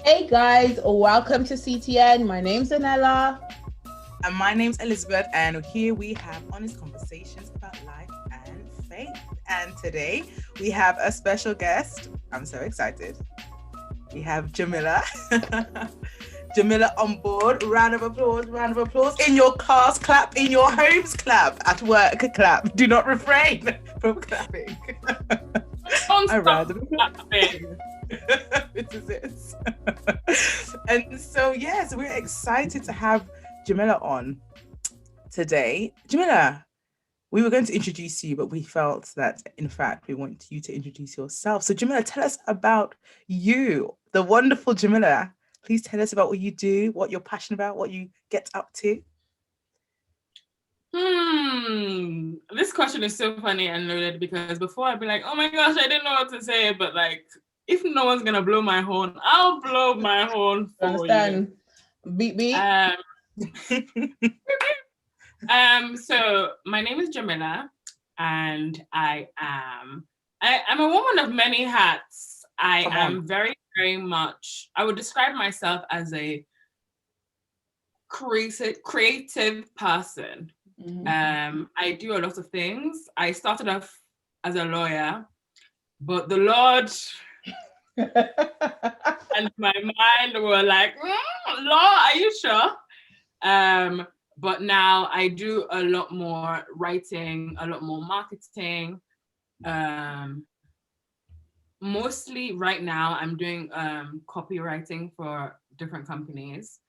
Hey guys, welcome to CTN. My name's Anella. And my name's Elizabeth, and here we have honest conversations about life and faith. And today we have a special guest. I'm so excited. We have Jamila. Jamila on board. Round of applause, round of applause. In your cars, clap. In your homes, clap. At work, clap. Do not refrain from clapping. A round of applause. This is it. And so, yes, we're excited to have Jamila on today. Jamila, we were going to introduce you, but we felt that, in fact, we want you to introduce yourself. So, Jamila, tell us about you, the wonderful Jamila. Please tell us about what you do, what you're passionate about, what you get up to. This question is so funny and loaded because before I'd be like, oh my gosh, I didn't know what to say, but like, if no one's gonna blow my horn, I'll blow my horn for Understand? You. Beep beep. So my name is Jamila, and I'm a woman of many hats. I am very, very much. I would describe myself as a creative person. Mm-hmm. I do a lot of things. I started off as a lawyer, but the Lord and my mind were like, law, are you sure? But now I do a lot more writing, a lot more marketing. Mostly right now I'm doing copywriting for different companies.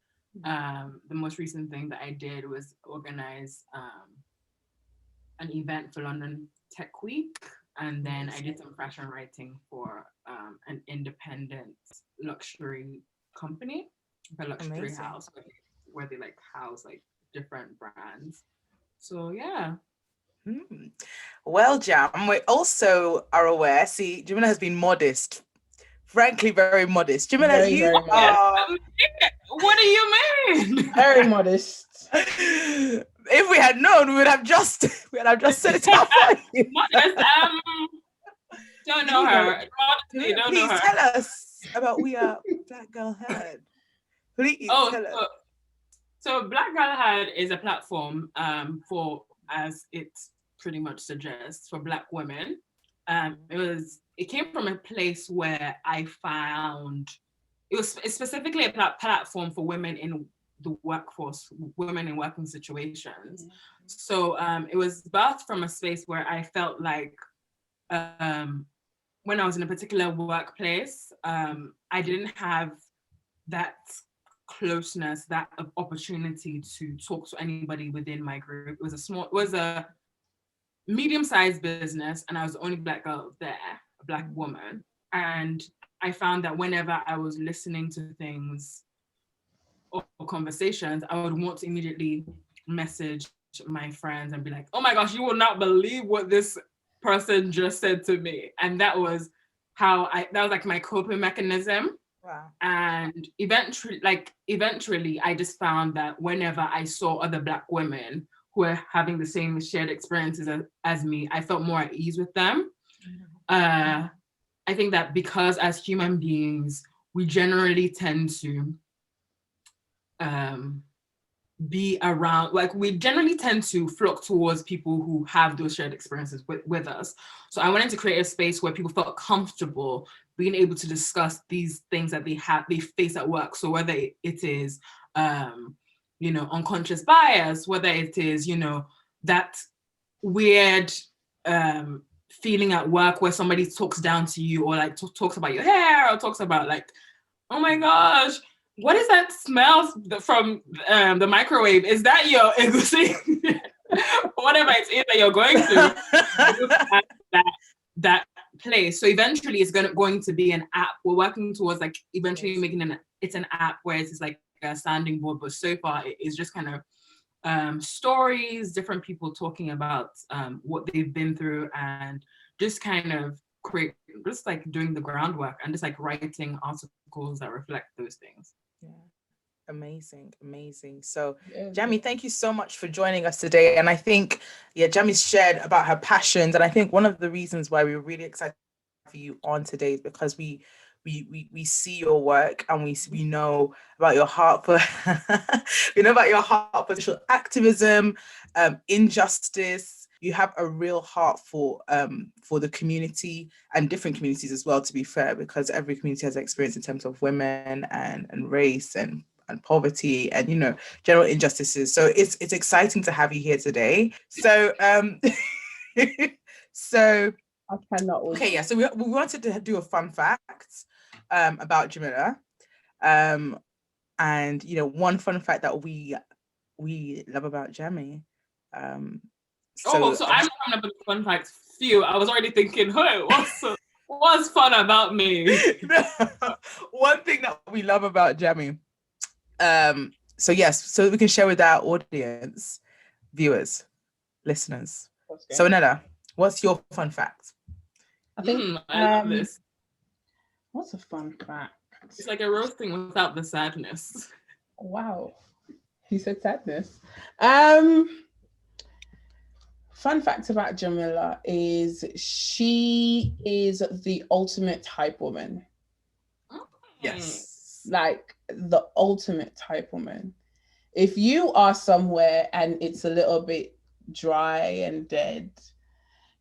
The most recent thing that I did was organize an event for London Tech Week. And then I did some fashion writing for an independent luxury company, a luxury house where they like house like different brands. So yeah. Well, Jam, we also are aware. See, Jamila has been modest, frankly, very modest. Jamila, very, you very are. What do you mean? Very modest. If we had known, we would have just set it up for you. Modest. Don't know her. Please tell us about We Are Black Girl Heard. Please tell us. So Black Girl Heard is a platform for, as it pretty much suggests, for Black women. It came from a place where I found it's specifically a platform for women in the workforce, women in working situations. Mm-hmm. So it was birthed from a space where I felt like when I was in a particular workplace, I didn't have that closeness, that opportunity to talk to anybody within my group. It was a medium-sized business, and I was the only Black girl there, a Black woman. And I found that whenever I was listening to things or conversations, I would want to immediately message my friends and be like, oh my gosh, you will not believe what this person just said to me. And that was that was like my coping mechanism. Wow. And eventually I just found that whenever I saw other Black women who were having the same shared experiences as me, I felt more at ease with them. I think that because as human beings, we generally tend to be around, like we generally tend to flock towards people who have those shared experiences with us. So I wanted to create a space where people felt comfortable being able to discuss these things that they face at work. So whether it is, unconscious bias, whether it is, that weird feeling at work where somebody talks down to you or like talks about your hair or talks about like, oh my gosh, what is that smell from the microwave? Is that your egusi? Whatever it is that you're going through, that place. So eventually it's going to be an app. We're working towards like eventually making it's an app where it's like a sounding board, but so far it is just kind of stories, different people talking about what they've been through, and just kind of just like doing the groundwork and just like writing articles that reflect those things. Yeah. Amazing, amazing. So, Yeah. Jamie, thank you so much for joining us today. And I think, yeah, Jamie's shared about her passions, and I think one of the reasons why we were really excited for you on today is because we see your work, and we know about your heart for we know about your heart for social activism, injustice. You have a real heart for the community and different communities as well, to be fair, because every community has experience in terms of women and race and poverty and, you know, general injustices. So it's exciting to have you here today. So so I cannot wait. okay, yeah, so we wanted to do a fun fact about Jamila. And, you know, one fun fact that we love about Jamie. So I'm coming up with fun facts. Phew, I was already thinking, hey, what's fun about me? One thing that we love about Jamie. So yes, so we can share with our audience, viewers, listeners. So Nella, what's your fun fact? I think I love this. What's a fun fact? It's like a roasting without the sadness. Wow. He said sadness. Fun fact about Jamila is she is the ultimate type woman. Yes. Like the ultimate type woman. If you are somewhere and it's a little bit dry and dead,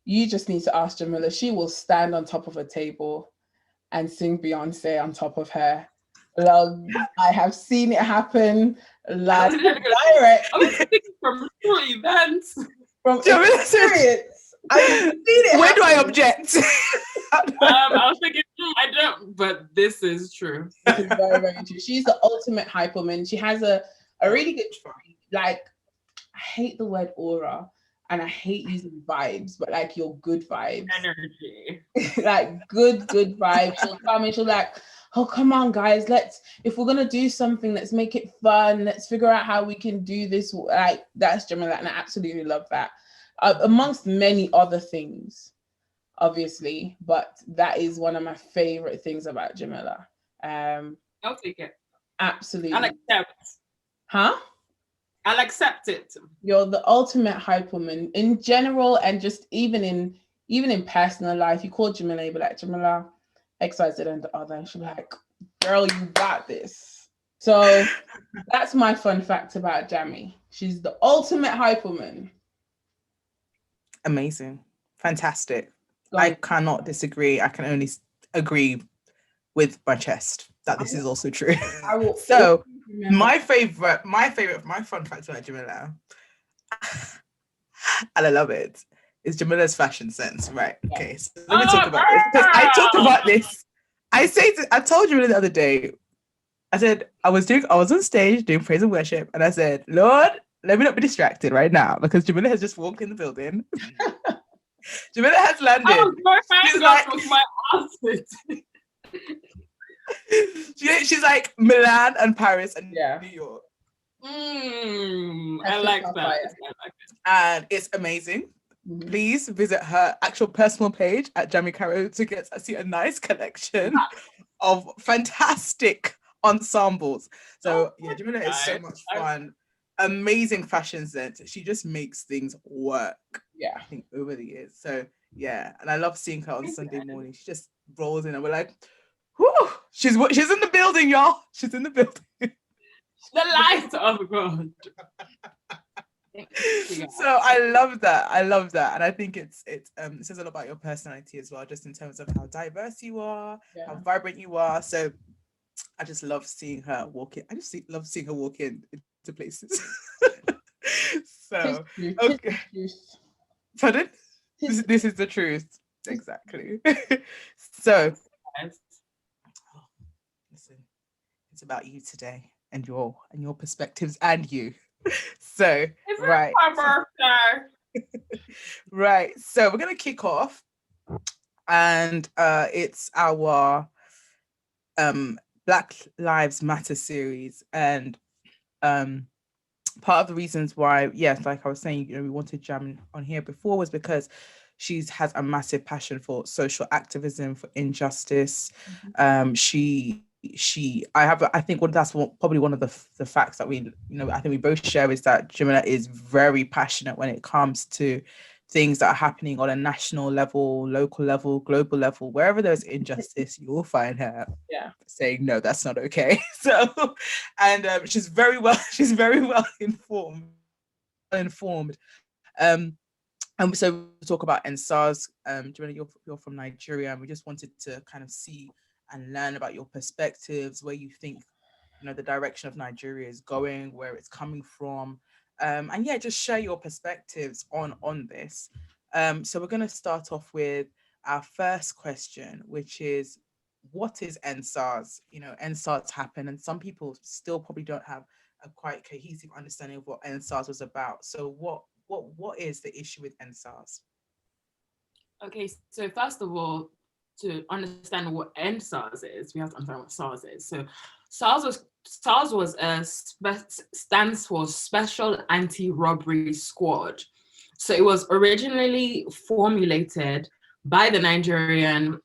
you just need to ask Jamila. She will stand on top of a table and sing Beyonce on top of her. I have seen it happen live direct. I was thinking from true events. From experience. I've seen it. Where do I object? I was thinking, I don't, but this is true. This is very, very true. She's the ultimate hype woman. She has a really good, like, I hate the word aura and I hate using vibes, but like your good vibes. Energy. Like good vibes. She'll come and she'll like, oh, come on, guys. If we're going to do something, let's make it fun. Let's figure out how we can do this. Like, that's Jamila, and I absolutely love that. Amongst many other things, obviously, but that is one of my favorite things about Jamila. I'll take it. Absolutely. I'll accept. Huh? I'll accept it. You're the ultimate hype woman in general, and just even in personal life. You call Jamila, you be like, Jamila, X, Y, Z, and the other. And she'll be like, girl, you got this. So that's my fun fact about Jamie. She's the ultimate hype woman. Amazing. Fantastic. I cannot disagree. I can only agree with my chest that this is also true. So my favorite fun fact about Jamila, and I love it, is Jamila's fashion sense. Right. Okay. So let me talk about this, because I talked about this. I told you the other day, I said I was on stage doing praise and worship, and I said, Lord, let me not be distracted right now, because Jamila has just walked in the building. Jamila has landed. She's like, my outfit. She's like Milan and Paris and New York. I like that. And it's amazing. Mm-hmm. Please visit her actual personal page at Jamie Caro to see a nice collection of fantastic ensembles. So Jamila is so much fun. Amazing fashion sense. She just makes things work. Yeah, I think over the years. So yeah, and I love seeing her on Sunday morning. She just rolls in, and we're like, whoo, she's in the building, y'all. She's in the building. The light of God. So I love that, and I think it says a lot about your personality as well, just in terms of how diverse you are, how vibrant you are. So I just love seeing her walk in. Love seeing her walk into places. So okay, pardon? This is the truth, exactly. So listen, it's about you today, and your perspectives, and you. So it's my birthday. Right, so we're gonna kick off, and it's our Black Lives Matter series, and part of the reasons why, yes, like I was saying, we wanted Jam on here before was because she has a massive passion for social activism, for injustice. She I think probably one of the facts that we, I think we both share is that Jamila is very passionate when it comes to things that are happening on a national level, local level, global level. Wherever there's injustice, you will find her saying, no, that's not okay. So, and she's very well informed. And so we talk about EndSars. Jamila, you're from Nigeria, and we just wanted to kind of see and learn about your perspectives, where you think, the direction of Nigeria is going, where it's coming from, and just share your perspectives on this. So we're going to start off with our first question, which is, what is EndSars? EndSars happened, and some people still probably don't have a quite cohesive understanding of what EndSars was about. So what is the issue with EndSars? Okay, so first of all, to understand what EndSars is, we have to understand what SARS is. So SARS stands for Special Anti-Robbery Squad. So it was originally formulated by the Nigerian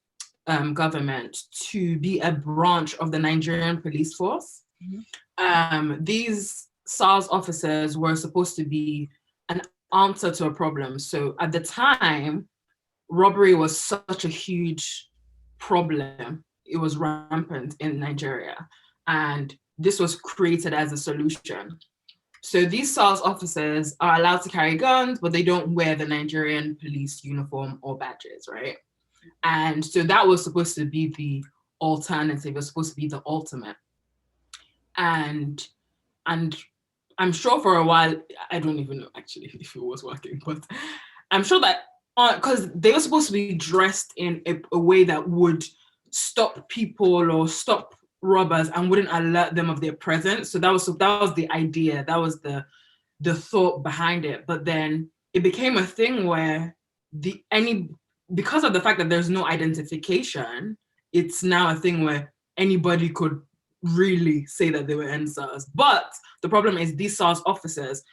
government to be a branch of the Nigerian police force. Mm-hmm. These SARS officers were supposed to be an answer to a problem. So at the time, robbery was such a huge problem. It was rampant in Nigeria, and this was created as a solution. So these SARS officers are allowed to carry guns, but they don't wear the Nigerian police uniform or badges, right? And so that was supposed to be the alternative. It was supposed to be the ultimate. And I'm sure for a while, I don't even know actually if it was working, but I'm sure that because they were supposed to be dressed in a way that would stop people or stop robbers and wouldn't alert them of their presence. So that was the idea. That was the thought behind it. But then it became a thing where because of the fact that there's no identification, it's now a thing where anybody could really say that they were EndSars. But the problem is these SARS officers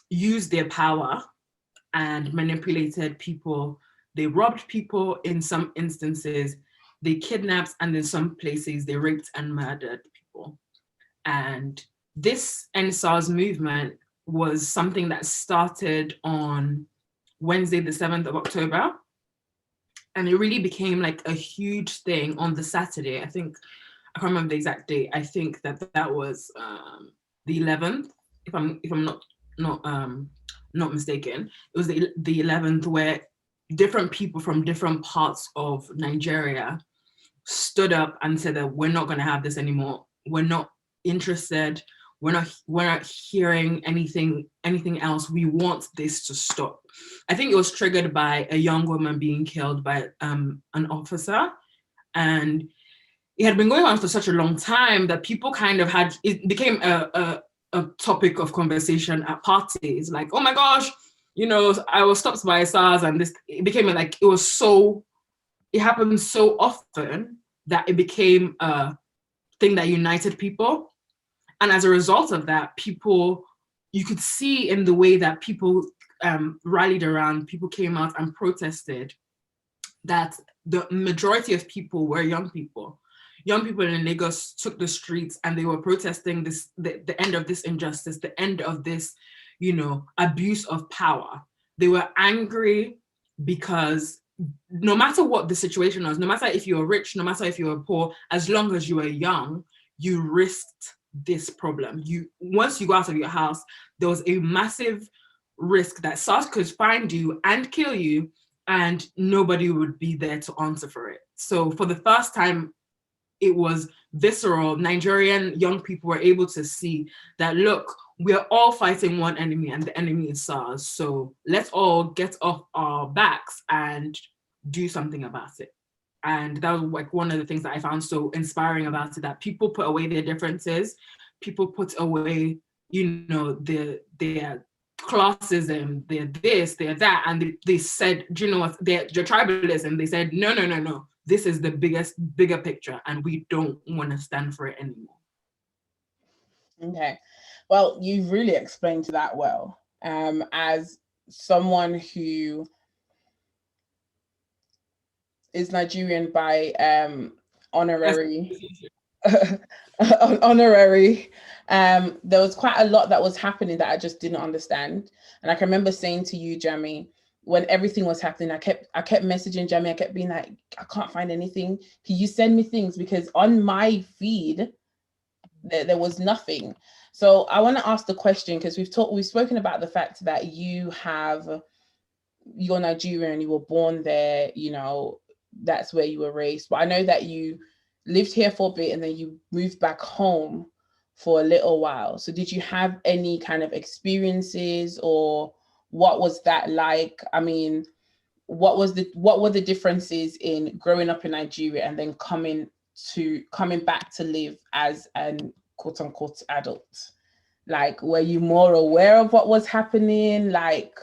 used their power and manipulated people. They robbed people in some instances, they kidnapped, and in some places they raped and murdered people. And this EndSars movement was something that started on Wednesday, the 7th of October. And it really became like a huge thing on the Saturday. I can't remember the exact date. I think that was the 11th, if I'm not mistaken. It was the 11th, where different people from different parts of Nigeria stood up and said that we're not going to have this anymore. We're not interested. We're not hearing anything else. We want this to stop. I think it was triggered by a young woman being killed by an officer, and it had been going on for such a long time that people kind of it became a topic of conversation at parties, like, oh my gosh, I was stopped by SARS, and it became like, it happened so often that it became a thing that united people. And as a result of that, you could see in the way that people rallied around, people came out and protested, that the majority of people were young people. Young people in Lagos took the streets and they were protesting the end of this injustice, the end of this, abuse of power. They were angry because no matter what the situation was, no matter if you were rich, no matter if you were poor, as long as you were young, you risked this problem. Once you go out of your house, there was a massive risk that SARS could find you and kill you, and nobody would be there to answer for it. So for the first time, it was visceral. Nigerian young people were able to see that, look, we're all fighting one enemy, and the enemy is SARS. So let's all get off our backs and do something about it. And that was like one of the things that I found so inspiring about it, that people put away their differences, people put away, their classism, their this, their that, and they said, do you know what, their tribalism, they said, no. This is the bigger picture, and we don't want to stand for it anymore. Okay. Well, you've really explained that well. As someone who is Nigerian by honorary. Honorary. There was quite a lot that was happening that I just didn't understand. And I can remember saying to you, Jamie, when everything was happening, I kept messaging Jamie. I kept being like, I can't find anything. Can you send me things? Because on my feed, there was nothing. So I want to ask the question, because we've spoken about the fact that you're Nigerian, you were born there, you know, that's where you were raised. But I know that you lived here for a bit and then you moved back home for a little while. So did you have any kind of experiences, or what was that like? I mean, what were the differences in growing up in Nigeria and then coming back to live as an quote unquote adult? Like, were you more aware of what was happening? Like,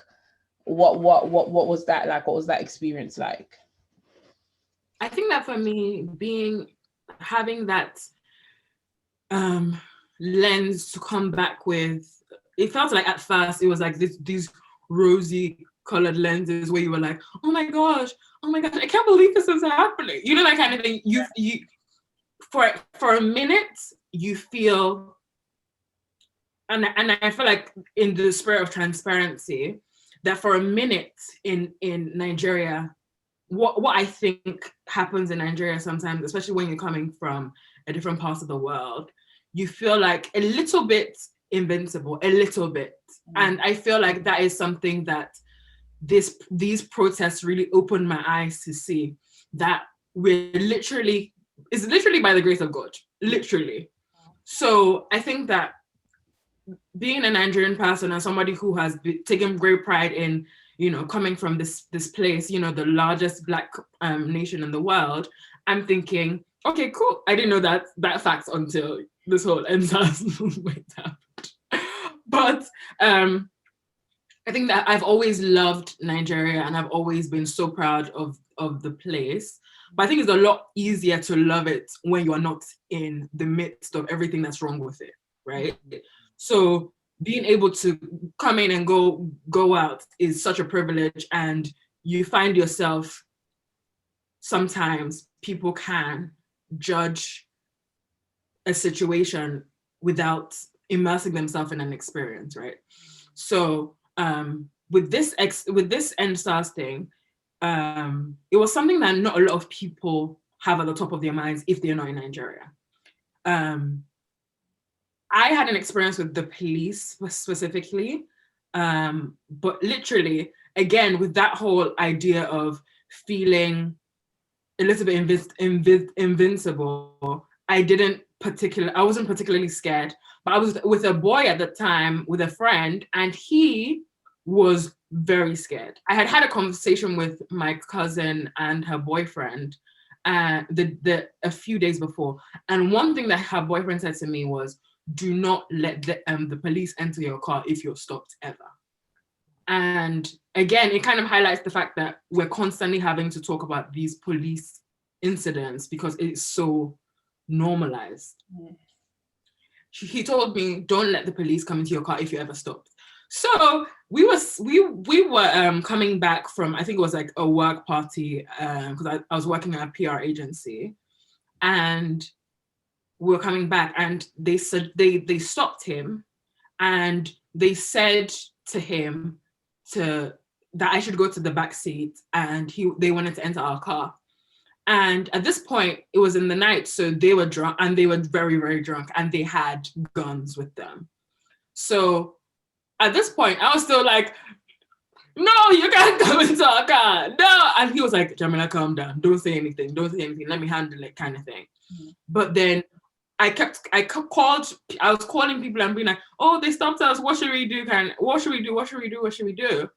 what was that like? What was that experience like? I think that for me, having that lens to come back with, it felt like at first it was like these rosy colored lenses where you were like, oh my gosh, I can't believe this is happening. You know, that kind of thing. You for a minute you feel, and I feel like, in the spirit of transparency, that for a minute in Nigeria, what I think happens in Nigeria sometimes, especially when you're coming from a different part of the world, you feel like a little bit invincible, a little bit. And I feel like that is something that these protests really opened my eyes to see, that it's literally by the grace of God, literally. So I think that being a Nigerian person and somebody who has taken great pride in, you know, coming from this place, you know, the largest Black nation in the world, I'm thinking, okay, cool. I didn't know that fact until this whole EndSars movement happened. But I think that I've always loved Nigeria and I've always been so proud of the place. But I think it's a lot easier to love it when you're not in the midst of everything that's wrong with it, right? So being able to come in and go out is such a privilege, and you find yourself, sometimes people can judge a situation without immersing themselves in an experience, right? So with this EndSars thing, it was something that not a lot of people have at the top of their minds if they're not in Nigeria. I had an experience with the police specifically, but literally, again, with that whole idea of feeling a little bit invincible, I wasn't particularly scared, but I was with a boy at the time, with a friend, and he was very scared. I had a conversation with my cousin and her boyfriend a few days before, and one thing that her boyfriend said to me was, do not let the police enter your car if you're stopped ever. And again, it kind of highlights the fact that we're constantly having to talk about these police incidents because it's so normalized. He told me, don't let the police come into your car if you ever stopped. So we were coming back from, I think it was like a work party, because I was working at a PR agency, and we were coming back, and they said they stopped him, and they said to him that I should go to the back seat, and they wanted to enter our car. And at this point, it was in the night, so they were drunk, and they were very, very drunk, and they had guns with them. So at this point, I was still like, no, you can't come into our car, no. And he was like, Jamila, calm down, don't say anything, let me handle it, kind of thing. But then I was calling people and being like, oh, they stopped us, what should we do? What should we do?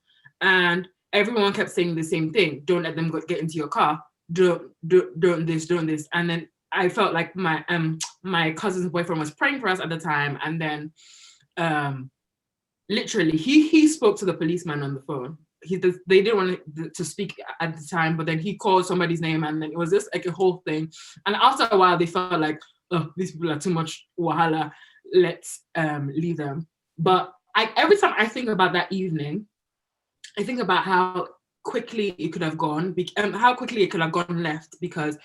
And everyone kept saying the same thing, don't let them get into your car, don't this. And then I felt like my cousin's boyfriend was praying for us at the time, and then literally he spoke to the policeman on the phone. They didn't want to speak at the time, but then he called somebody's name, and then it was just like a whole thing. And after a while, they felt like, oh, these people are too much wahala, let's leave them. But every time I think about that evening, I think about how quickly it could have gone, how quickly it could have gone left, because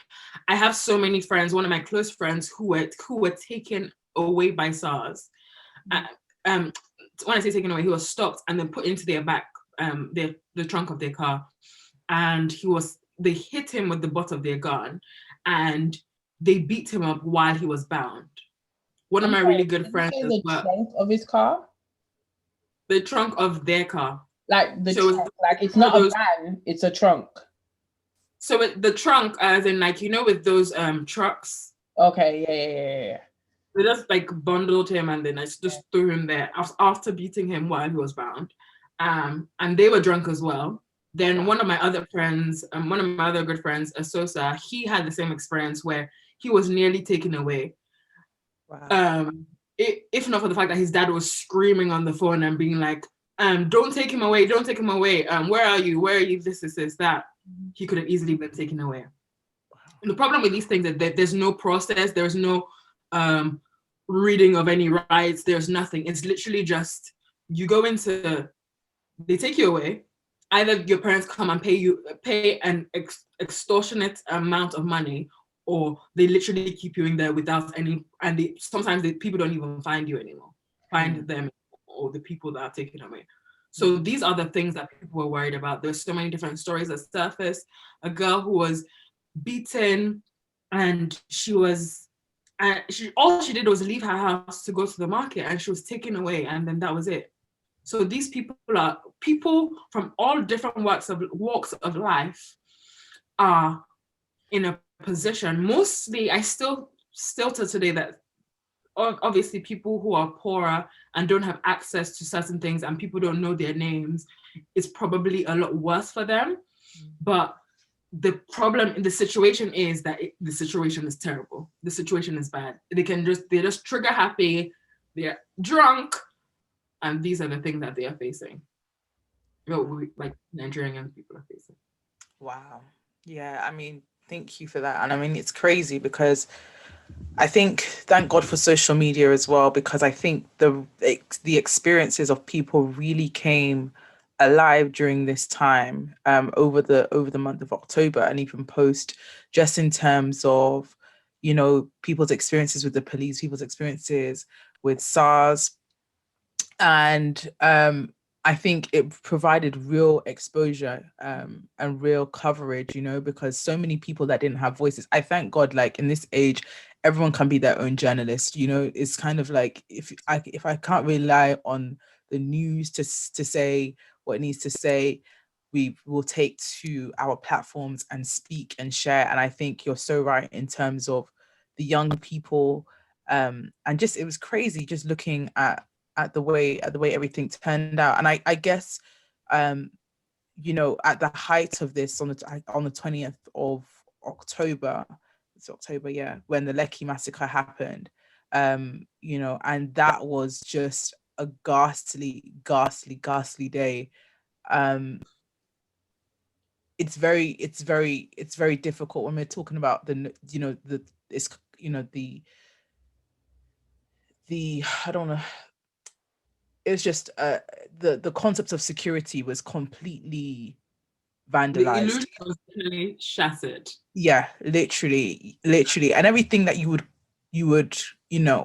I have so many friends, one of my close friends who were taken away by SARS. When I say taken away, he was stopped and then put into their back, the trunk of their car, and they hit him with the butt of their gun, and they beat him up while he was bound. One of my really good friends, did you say the trunk of his car? The trunk of their car. Like the trunk, like it's not a van, it's a trunk. So the trunk, as in like, with those trucks. Okay, yeah. They just like bundled him and then I just threw him there after beating him while he was bound. And they were drunk as well. Then one of my other friends, one of my other good friends, Asosa, he had the same experience where he was nearly taken away. Wow. If not for the fact that his dad was screaming on the phone and being like, don't take him away, don't take him away. Where are you? This, that. He could have easily been taken away. Wow. And the problem with these things is that there's no process, there's no reading of any rights, there's nothing. It's literally just, they take you away. Either your parents come and pay an extortionate amount of money, or they literally keep you in there without any, and sometimes people don't even find you anymore, find them or the people that are taken away. So these are the things that people were worried about. There's so many different stories that surfaced. A girl who was beaten, and all she did was leave her house to go to the market, and she was taken away, and then that was it. So these people are people from all different walks of life are in a position. Mostly, I still to today that obviously people who are poorer and don't have access to certain things and people don't know their names, it's probably a lot worse for them. But the problem in the situation is that the situation is terrible. The situation is bad. They're just trigger happy, they're drunk, and these are the things that they are facing. Like Nigerian people are facing. Wow. Yeah, I mean, thank you for that. And I mean, it's crazy because I think, thank God for social media as well, because I think the experiences of people really came alive during this time, over the month of October, and even post, just in terms of, people's experiences with the police, people's experiences with SARS. And I think it provided real exposure and real coverage, because so many people that didn't have voices. I thank God, like in this age, everyone can be their own journalist. It's kind of like, if I can't rely on the news to say what it needs to say, we will take to our platforms and speak and share. And I think you're so right in terms of the young people, and just, it was crazy just looking at the way everything turned out. And I guess, at the height of this, on the 20th of October, it's October, yeah, when the Lekki massacre happened, and that was just a ghastly day. It's very difficult when we're talking about I don't know. It's just the concept of security was completely vandalized. The illusion was literally shattered. Yeah, literally, and everything that you would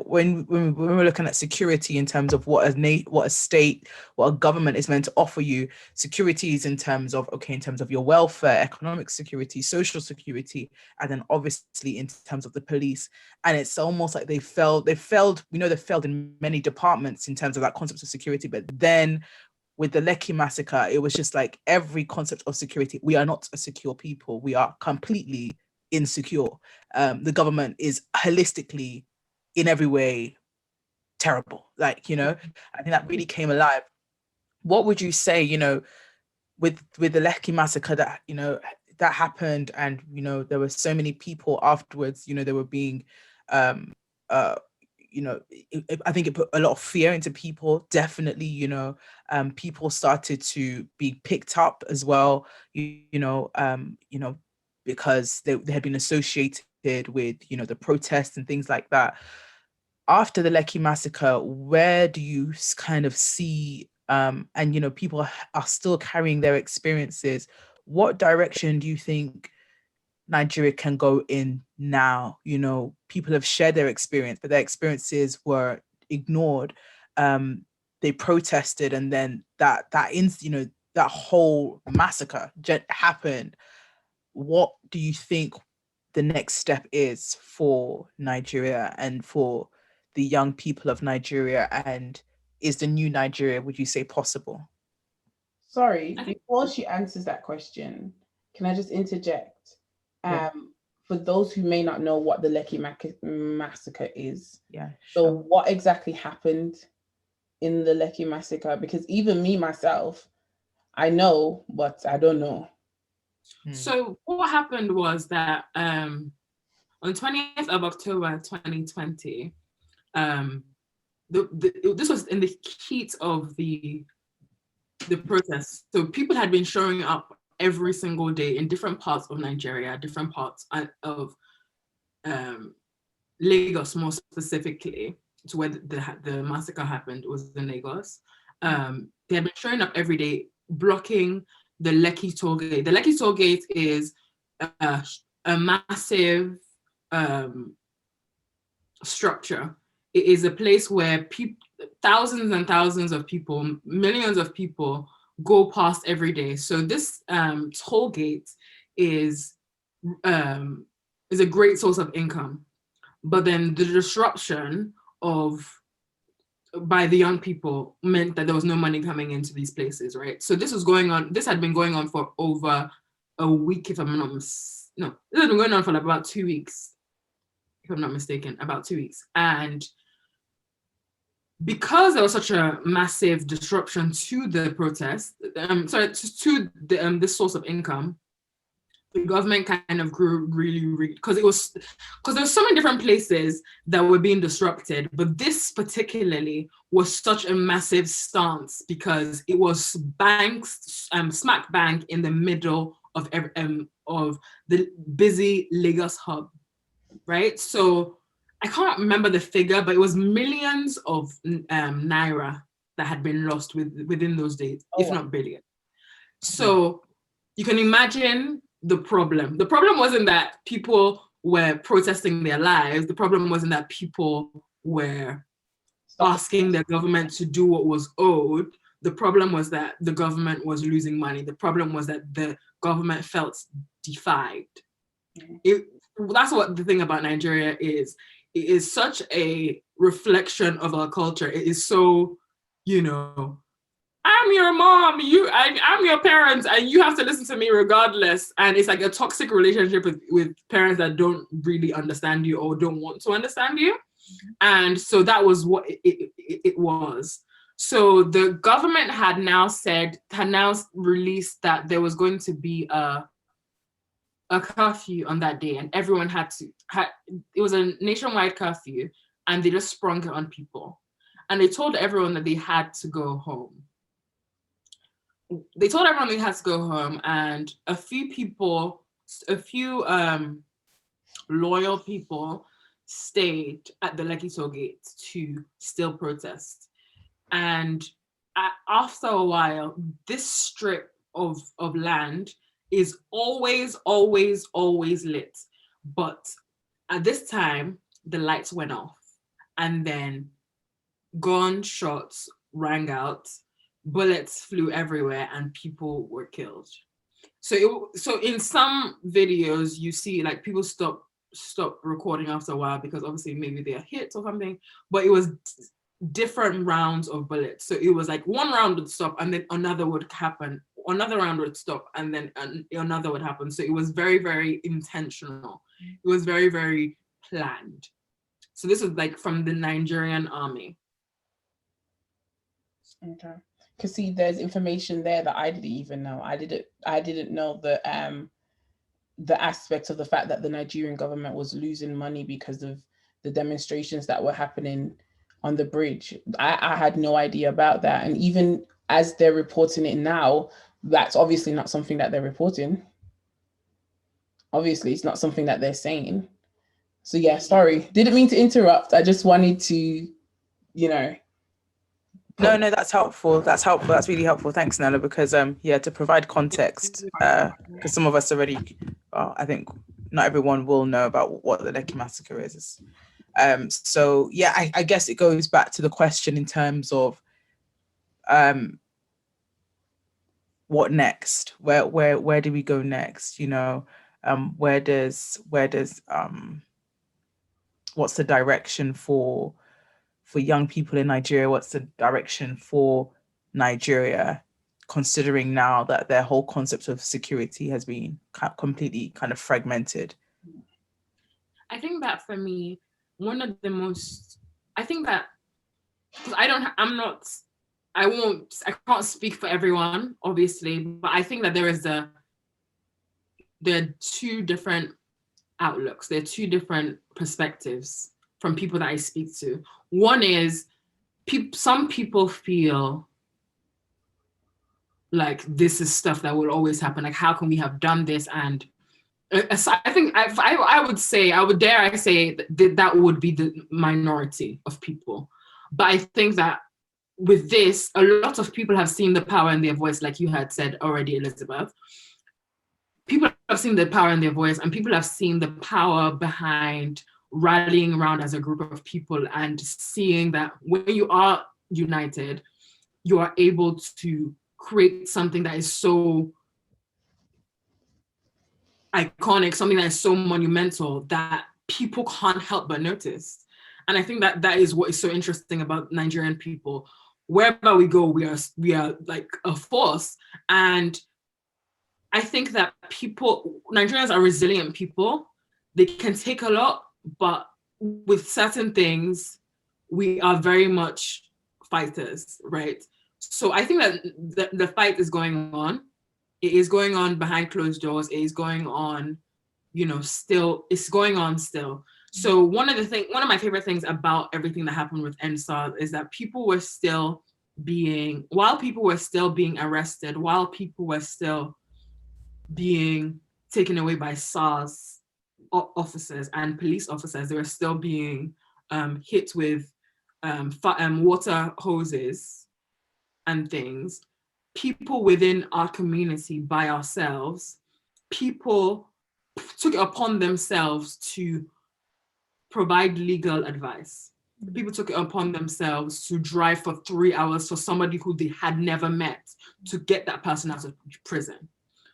when we're looking at security in terms of what a state, what a government is meant to offer you, security is in terms of your welfare, economic security, social security, and then obviously in terms of the police. And it's almost like they failed in many departments in terms of that concept of security. But then with the Lekki massacre, it was just like every concept of security. We are not a secure people. We are completely insecure. The government is holistically, in every way, terrible. I think that really came alive. What would you say, with the Lekki massacre that that happened, and there were so many people afterwards, they were being I think it put a lot of fear into people. Definitely, people started to be picked up as well, because they had been associated with, the protests and things like that. After the Lekki massacre, where do you kind of see and, you know, people are still carrying their experiences. What direction do you think Nigeria can go in now? You know, people have shared their experience, but their experiences were ignored. They protested, and then that whole massacre happened. What do you think the next step is for Nigeria and for the young people of Nigeria? And is the new Nigeria, would you say, possible? Sorry, before she answers that question, can I just interject? Yeah. For those who may not know what the Lekki massacre is, Yeah, so sure. what exactly happened in the Lekki massacre? Because even me myself, I know, but I don't know. So what happened was that on 20th of October 2020, this was in the heat of the protests. So people had been showing up every single day in different parts of Nigeria, different parts of Lagos, more specifically, to where the massacre happened, was in Lagos. They had been showing up every day, blocking the Lekki toll gate. The Lekki toll gate is a massive structure. It is a place where thousands and thousands of people, millions of people go past every day. So this toll gate is a great source of income. But then the disruption by the young people meant that there was no money coming into these places, right? So this had been going on for over a week, if I'm not no, this had been going on for like about 2 weeks, if I'm not mistaken, about 2 weeks. And because there was such a massive disruption to the protest, to this source of income, the government kind of grew really, because there were so many different places that were being disrupted, but this particularly was such a massive stance because it was smack bang in the middle of the busy Lagos hub, right? So I can't remember the figure, but it was millions of naira that had been lost within those days, if not billion. So you can imagine the problem. The problem wasn't that people were protesting their lives. The problem wasn't that people were asking the government to do what was owed. The problem was that the government was losing money. The problem was that the government felt defied. That's what the thing about Nigeria is. It is such a reflection of our culture. It is so, you know, I'm your mom, I'm your parents, and you have to listen to me regardless. And it's like a toxic relationship with parents that don't really understand you or don't want to understand you. And so that was what it was. So the government had now released that there was going to be a curfew on that day, and everyone it was a nationwide curfew, and they just sprung it on people. And they told everyone that they had to go home. And a few loyal people stayed at the Lekki toll gate to still protest. And after a while, this strip of land is always lit. But at this time, the lights went off, and then gunshots rang out, bullets flew everywhere, and people were killed. So in some videos you see like people stop recording after a while because obviously maybe they are hit or something, but it was different rounds of bullets. So it was like one round would stop and then another would happen, another round would stop and then another would happen. So it was very, very intentional. It was very, very planned. So this was like from the Nigerian army. Okay. Because see, there's information there that I didn't even know. I didn't know the aspect of the fact that the Nigerian government was losing money because of the demonstrations that were happening on the bridge. I had no idea about that. And even as they're reporting it now, that's obviously not something that they're reporting. Obviously, it's not something that they're saying. So yeah, sorry, didn't mean to interrupt. I just wanted to, No, that's helpful. That's helpful. That's really helpful. Thanks, Nella, because to provide context, because some of us already, I think not everyone will know about what the Lekki massacre is. So yeah, I guess it goes back to the question in terms of what next? Where do we go next? You know, where does what's the direction for young people in Nigeria? What's the direction for Nigeria, considering now that their whole concept of security has been completely kind of fragmented? I think that for me, one of the most, I think that, because I can't speak for everyone, obviously, but I think that there are two different outlooks. There are two different perspectives from people that I speak to. One is, some people feel like this is stuff that will always happen. Like, how can we have done this? And I think I would dare say that would be the minority of people. But I think that with this, a lot of people have seen the power in their voice, like you had said already, Elizabeth. People have seen the power in their voice, and people have seen the power behind rallying around as a group of people and seeing that when you are united, you are able to create something that is so iconic, something that is so monumental that people can't help but notice. And I think that is what is so interesting about Nigerian people. Wherever we go, we are like a force. And I think that Nigerians are resilient people. They can take a lot, but with certain things, we are very much fighters, right? So I think that the fight is going on. It is going on behind closed doors. It is going on, still. It's going on still. So one of my favorite things about everything that happened with EndSars is that people were still being arrested, while people were still being taken away by SARS officers and police officers, they were still being hit with water hoses and things. People within our community, by ourselves, people took it upon themselves to provide legal advice. People took it upon themselves to drive for 3 hours for somebody who they had never met to get that person out of prison.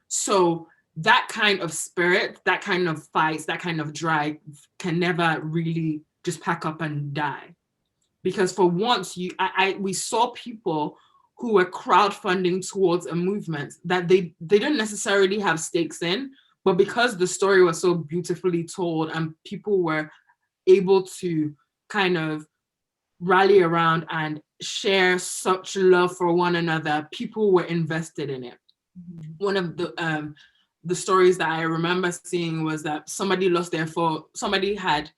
So that kind of spirit, that kind of fight, that kind of drive can never really just pack up and die. Because for once, we saw people who were crowdfunding towards a movement that they don't necessarily have stakes in, but because the story was so beautifully told and people were able to kind of rally around and share such love for one another, people were invested in it. Mm-hmm. One of the stories that I remember seeing was that somebody lost their phone. Somebody had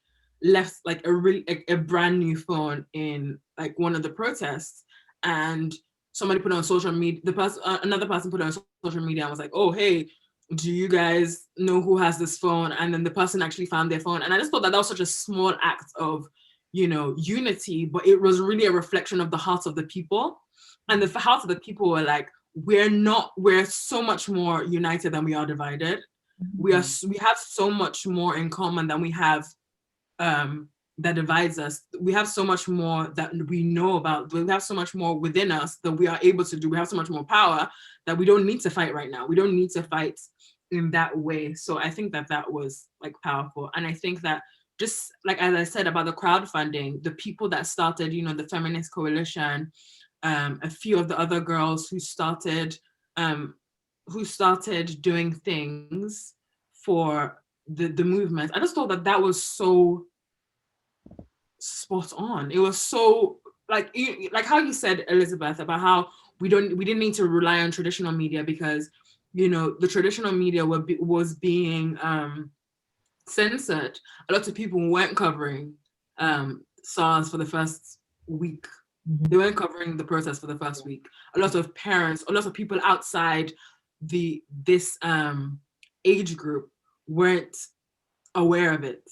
left like a brand new phone in like one of the protests, and somebody put on social media. Another person put on social media and was like, "Oh, hey, do you guys know who has this phone?" And then the person actually found their phone. And I just thought that was such a small act of, unity, but it was really a reflection of the hearts of the people. And the hearts of the people were like, we're so much more united than we are divided. Mm-hmm. We have so much more in common than we have that divides us. We have so much more that we know about. We have so much more within us that we are able to do. We have so much more power that we don't need to fight right now. We don't need to fight in that way. So I think that was like powerful. And I think that just like, as I said about the crowdfunding, the people that started, the Feminist Coalition, a few of the other girls who started doing things for the movement. I just thought that was so spot on. It was so like how you said, Elizabeth, about how we didn't need to rely on traditional media because the traditional media was being censored. A lot of people weren't covering SARS for the first week. They weren't covering the protest for the first week. A lot of parents, a lot of people outside this age group weren't aware of it.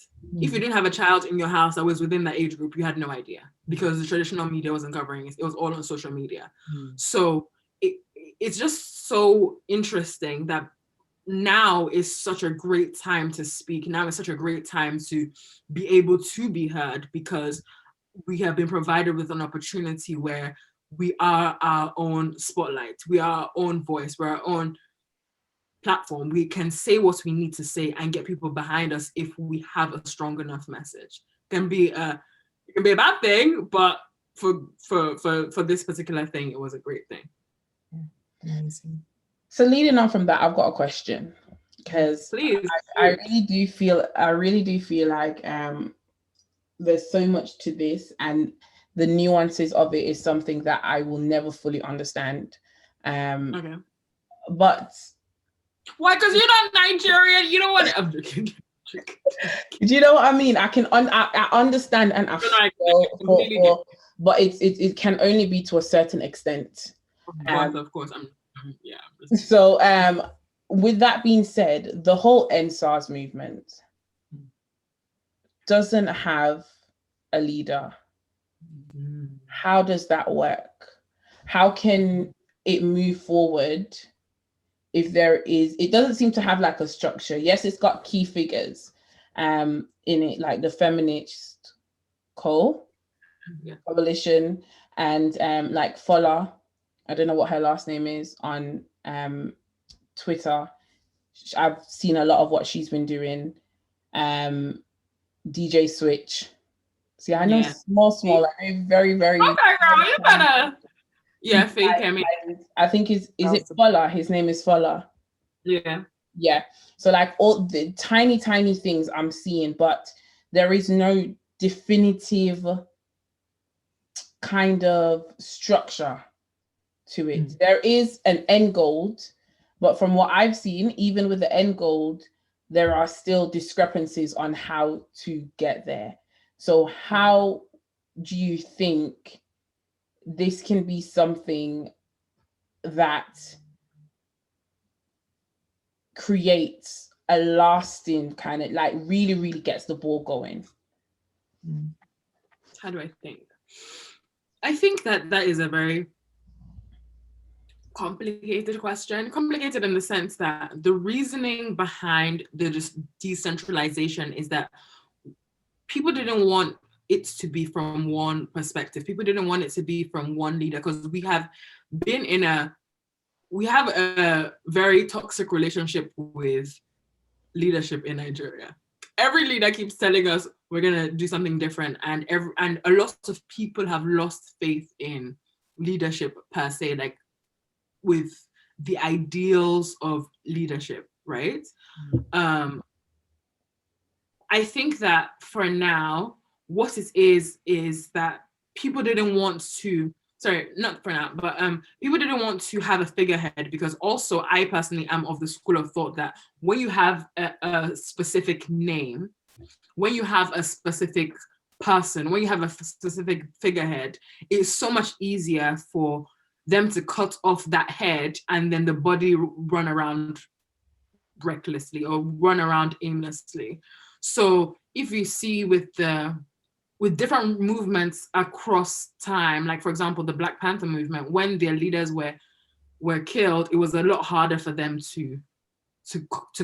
If you didn't have a child in your house that was within that age group, you had no idea because the traditional media wasn't covering it. It was all on social media. So it's just so interesting that now is such a great time to speak. Now is such a great time to be able to be heard because we have been provided with an opportunity where we are our own spotlight. We are our own voice. We're our own platform. We can say what we need to say and get people behind us if we have a strong enough message. It can be a bad thing, but for this particular thing, it was a great thing. Amazing. So leading on from that, I've got a question because I really do feel like there's so much to this, and the nuances of it is something that I will never fully understand. Okay. But why? Because you're not Nigerian. You don't want to. I'm joking. Do you know what I mean? I understand, and I feel but it can only be to a certain extent. Of course, yeah. So with that being said, the whole EndSars movement doesn't have a leader. How does that work? How can it move forward if it doesn't seem to have like a structure? Yes, it's got key figures in it, like the feminist coalition and like Fola, I don't know what her last name is, on Twitter. I've seen a lot of what she's been doing. DJ Switch. See, I know small, like very, very. Okay, girl, you better. Yeah, fake. I think is it Fola? His name is Fola. Yeah. Yeah. So like all the tiny things I'm seeing, but there is no definitive kind of structure to it. There is an end goal, but from what I've seen, even with the end goal, there are still discrepancies on how to get there. So how do you think this can be something that creates a lasting kind of like really gets the ball going? How do I think? I think that is a very complicated question. Complicated in the sense that the reasoning behind the just decentralization is that people didn't want it to be from one perspective. People didn't want it to be from one leader, because we have a very toxic relationship with leadership in Nigeria. Every leader keeps telling us we're gonna do something different, and a lot of people have lost faith in leadership per se, like with the ideals of leadership, right? I think that for now, what it is that people didn't want to, sorry, not for now, but people didn't want to have a figurehead, because also I personally am of the school of thought that when you have a specific name, when you have a specific person, when you have a specific figurehead, it's so much easier for them to cut off that head and then the body run around recklessly or run around aimlessly. So if you see with different movements across time, like for example, the Black Panther movement, when their leaders were killed, it was a lot harder for them to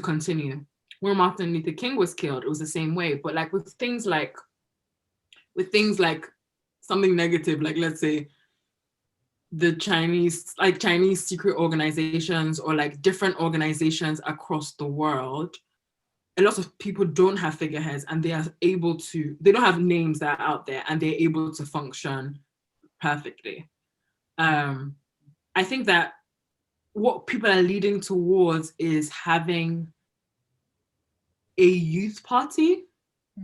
continue. When Martin Luther King was killed, it was the same way. But like with things like something negative, like let's say the Chinese secret organizations, or like different organizations across the world, a lot of people don't have figureheads, and they don't have names that are out there, and they're able to function perfectly. I think that what people are leading towards is having a youth party.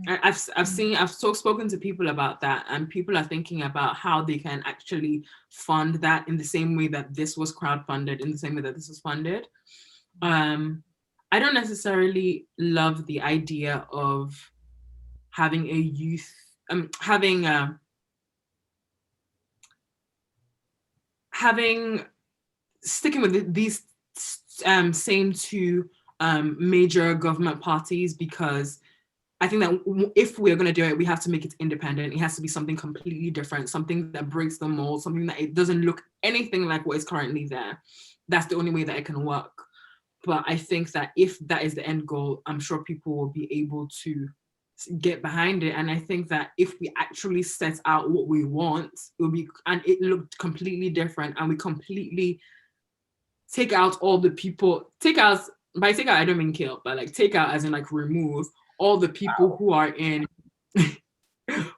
I've spoken to people about that, and people are thinking about how they can actually fund that in the same way that this was crowdfunded, in the same way that this was funded. I don't necessarily love the idea of having a youth, sticking with these same two major government parties, because I think that if we're going to do it, we have to make it independent. It has to be something completely different, something that breaks the mold, something that it doesn't look anything like what is currently there. That's the only way that it can work. But I think that if that is the end goal, I'm sure people will be able to get behind it. And I think that if we actually set out what we want, it will be, and it looked completely different, and we completely take out all the people, by take out, I don't mean kill, but like take out as in like remove all the people who are in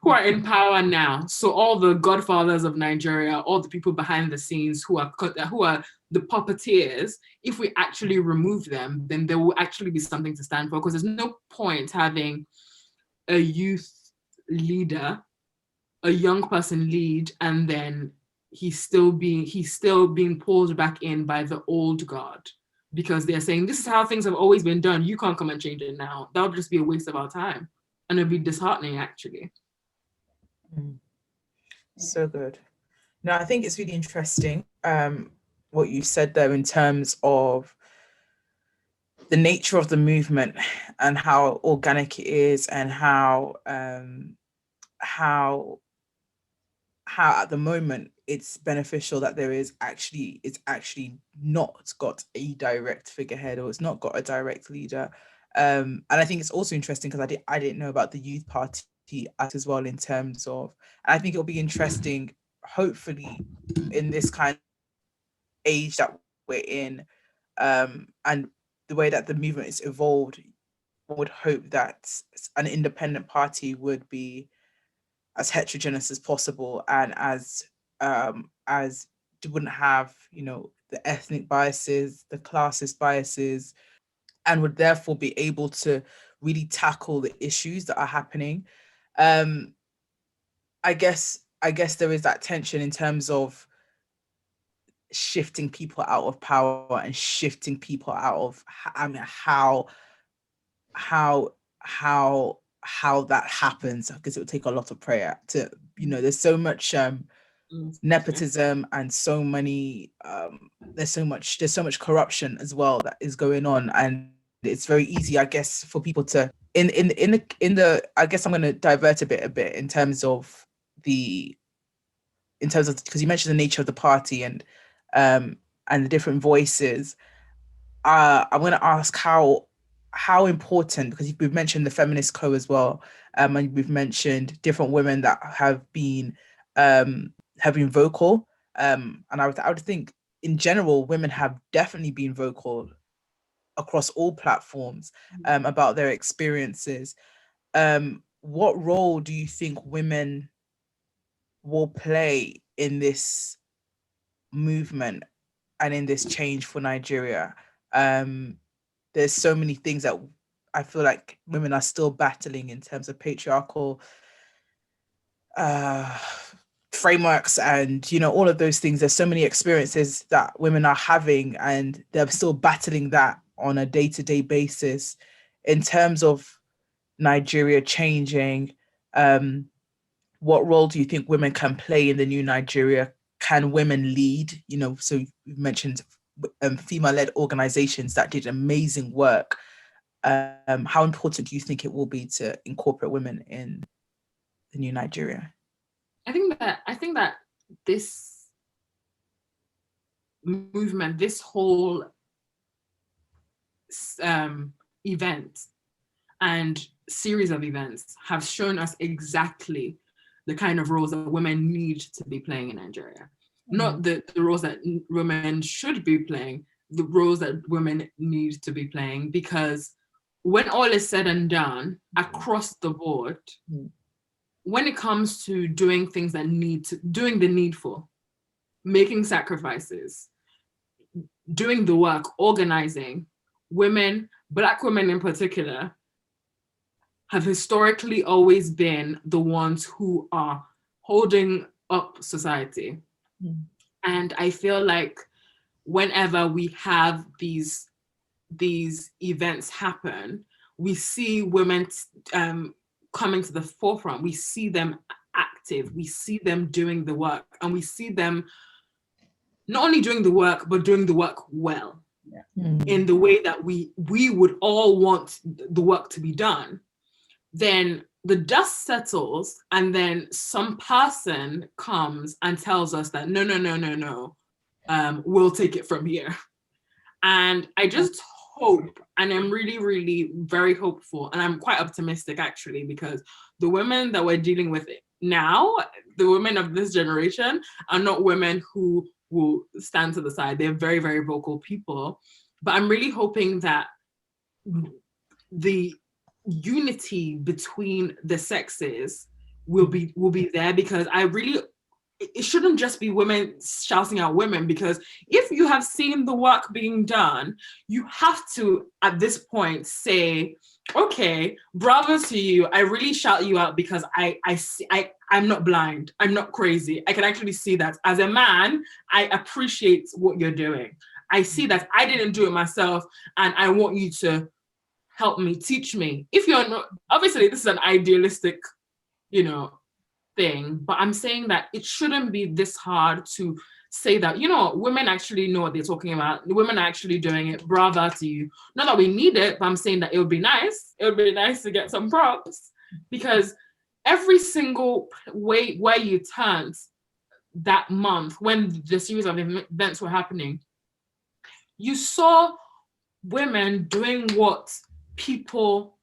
who are in power now. So all the godfathers of Nigeria, all the people behind the scenes who are the puppeteers, if we actually remove them, then there will actually be something to stand for, because there's no point having a youth leader, a young person lead, and then he's still being pulled back in by the old guard, because they're saying this is how things have always been done. You can't come and change it now. That would just be a waste of our time, and it'd be disheartening, actually. So good. No, I think it's really interesting what you said there in terms of the nature of the movement and how organic it is, and how at the moment it's beneficial that it's actually not got a direct figurehead, or it's not got a direct leader. And I think it's also interesting because I didn't know about the youth party as well, in terms of, and I think it'll be interesting, hopefully, in this kind of age that we're in, and the way that the movement is evolved, one would hope that an independent party would be as heterogeneous as possible, and as wouldn't have, the ethnic biases, the classist biases, and would therefore be able to really tackle the issues that are happening. I guess there is that tension in terms of shifting people out of power and shifting people out of, I mean, how that happens, because it would take a lot of prayer to, there's so much nepotism, and so many there's so much corruption as well that is going on, and it's very easy, I guess, for people to in the I guess I'm going to divert a bit in terms of because you mentioned the nature of the party and the different voices. I'm going to ask how important, because we've mentioned the feminist co as well, and we've mentioned different women that have been vocal, and I would think in general women have definitely been vocal across all platforms about their experiences. What role do you think women will play in this movement and in this change for Nigeria? There's so many things that I feel like women are still battling in terms of patriarchal frameworks, and all of those things. There's so many experiences that women are having, and they're still battling that on a day-to-day basis. In terms of Nigeria changing, what role do you think women can play in the new Nigeria? Can women lead? So you've mentioned female-led organizations that did amazing work. How important do you think it will be to incorporate women in the new Nigeria? I think that this movement, this whole event and series of events have shown us exactly the kind of roles that women need to be playing in Nigeria. Not the roles that women should be playing, the roles that women need to be playing, because when all is said and done across the board, when it comes to doing things doing the needful, making sacrifices, doing the work, organizing, women, Black women in particular, have historically always been the ones who are holding up society. And I feel like whenever we have these events happen, we see women coming to the forefront. We see them active. We see them doing the work, and we see them not only doing the work, but doing the work well, in the way that we would all want the work to be done. then the dust settles, and then some person comes and tells us that no, we'll take it from here. And I just hope, and I'm really, really very hopeful, and I'm quite optimistic actually, because the women that we're dealing with now, the women of this generation, are not women who will stand to the side. They're very, very vocal people. But I'm really hoping that the unity between the sexes will be there, because it shouldn't just be women shouting out women, because if you have seen the work being done, you have to at this point say, okay, bravo to you. I really shout you out because I'm not blind. I'm not crazy. I can actually see that. As a man, I appreciate what you're doing. I see that I didn't do it myself, and I want you to help me, teach me. If you're not, obviously this is an idealistic, thing, but I'm saying that it shouldn't be this hard to say that, women actually know what they're talking about. The women are actually doing it. Bravo to you. Not that we need it, but I'm saying that it would be nice. It would be nice to get some props, because every single way where you turned that month when the series of events were happening, you saw women doing what people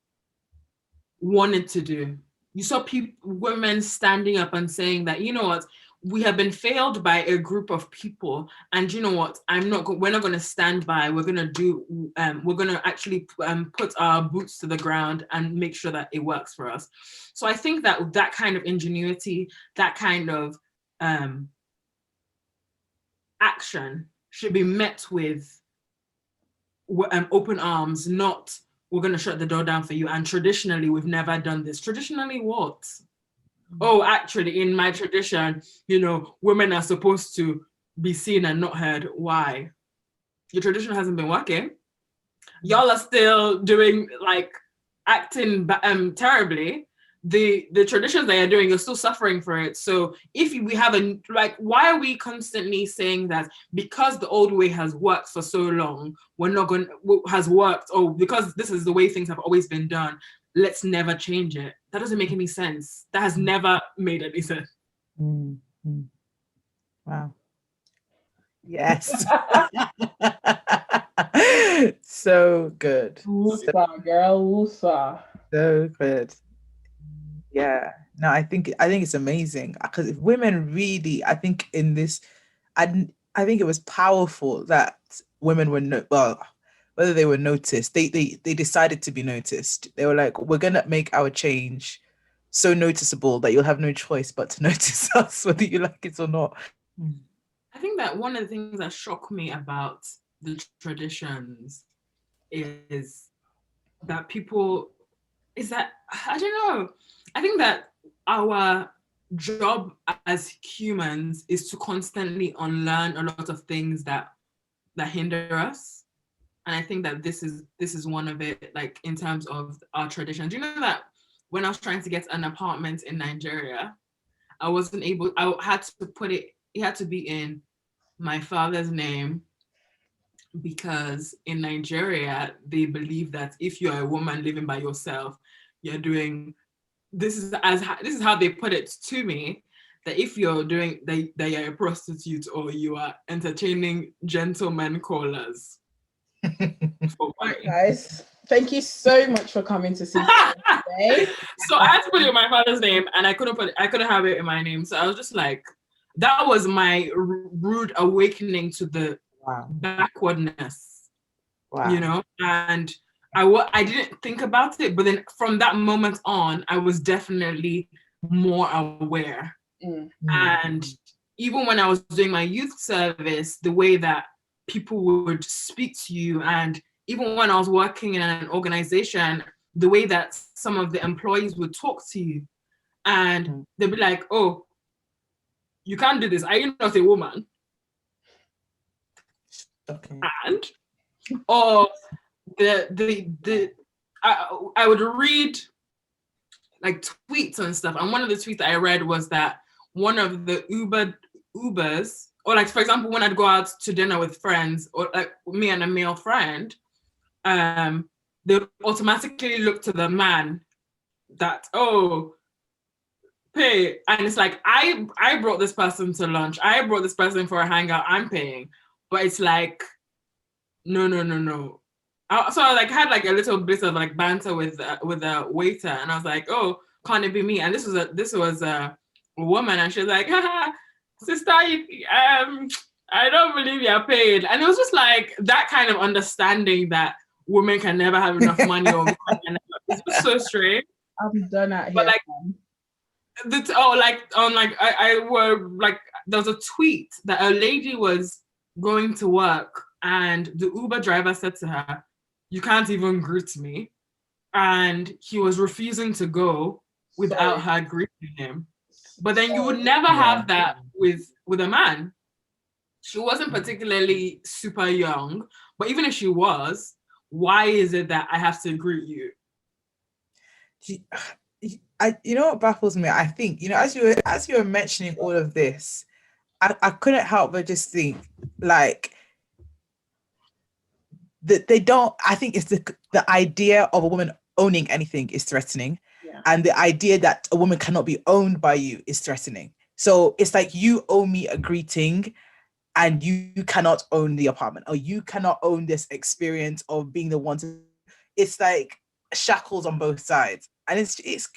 wanted to do. You saw women standing up and saying that, you know what, we have been failed by a group of people, and you know what, we're not going to stand by. We're going to actually put our boots to the ground and make sure that it works for us. So I think that kind of ingenuity, that kind of action should be met with open arms, not we're going to shut the door down for you. And traditionally, we've never done this. Traditionally what? Oh, actually, in my tradition, women are supposed to be seen and not heard. Why? Your tradition hasn't been working. Y'all are still doing, acting terribly. The traditions that you're doing, you're still suffering for it. So if we have why are we constantly saying that because the old way has worked for so long, has worked, because this is the way things have always been done, let's never change it? That doesn't make any sense. That has never made any sense. Mm-hmm. Wow. Yes. So good. Woosah, girl, woosah. So good. Yeah, no, I think it's amazing, because if women really, I think in this, I think it was powerful that women were whether they were noticed, they decided to be noticed. They were like, we're gonna make our change so noticeable that you'll have no choice but to notice us, whether you like it or not. I think that one of the things that shock me about the traditions is that I don't know. I think that our job as humans is to constantly unlearn a lot of things that hinder us. And I think that this is one of it, in terms of our tradition. Do you know that when I was trying to get an apartment in Nigeria, I had to put it had to be in my father's name, because in Nigeria, they believe that if you're a woman living by yourself, you're doing, this is how they put it to me, that if you're doing, that you're a prostitute or you are entertaining gentlemen callers. Guys, thank you so much for coming to see today. So I had to put it in my father's name, and I couldn't have it in my name. So I was just like, that was my rude awakening to the backwardness. Wow. And I didn't think about it, but then from that moment on, I was definitely more aware. And even when I was doing my youth service, the way that people would speak to you, and even when I was working in an organization, the way that some of the employees would talk to you, and they'd be like, oh, you can't do this. Are you not a woman? Okay. And or I would read tweets and stuff, and one of the tweets that I read was that one of the Ubers, or for example, when I'd go out to dinner with friends, or me and a male friend, they would automatically look to the man that, oh, pay. And it's like, I brought this person to lunch. I brought this person for a hangout. I'm paying. But it's like, no. So I like had like a little bit of like banter with the waiter, and I was like, oh, can't it be me? And this was a woman, and she was like, haha, sister, I don't believe you're paid. And it was just like that kind of understanding that women can never have enough money, or it's just so strange. I'm done out here. But like, I were like, there was a tweet that a lady was going to work, and the Uber driver said to her, "You can't even greet me," and he was refusing to go without her greeting him. But then you would never have that with a man. She wasn't particularly super young, but even if she was, why is it that I have to greet you? You know what baffles me? I think, as you were mentioning all of this, I couldn't help but just think like that they don't. I think it's the idea of a woman owning anything is threatening, and the idea that a woman cannot be owned by you is threatening. So it's like you owe me a greeting, and you cannot own the apartment, or you cannot own this experience of being the one to. It's like shackles on both sides, and it's just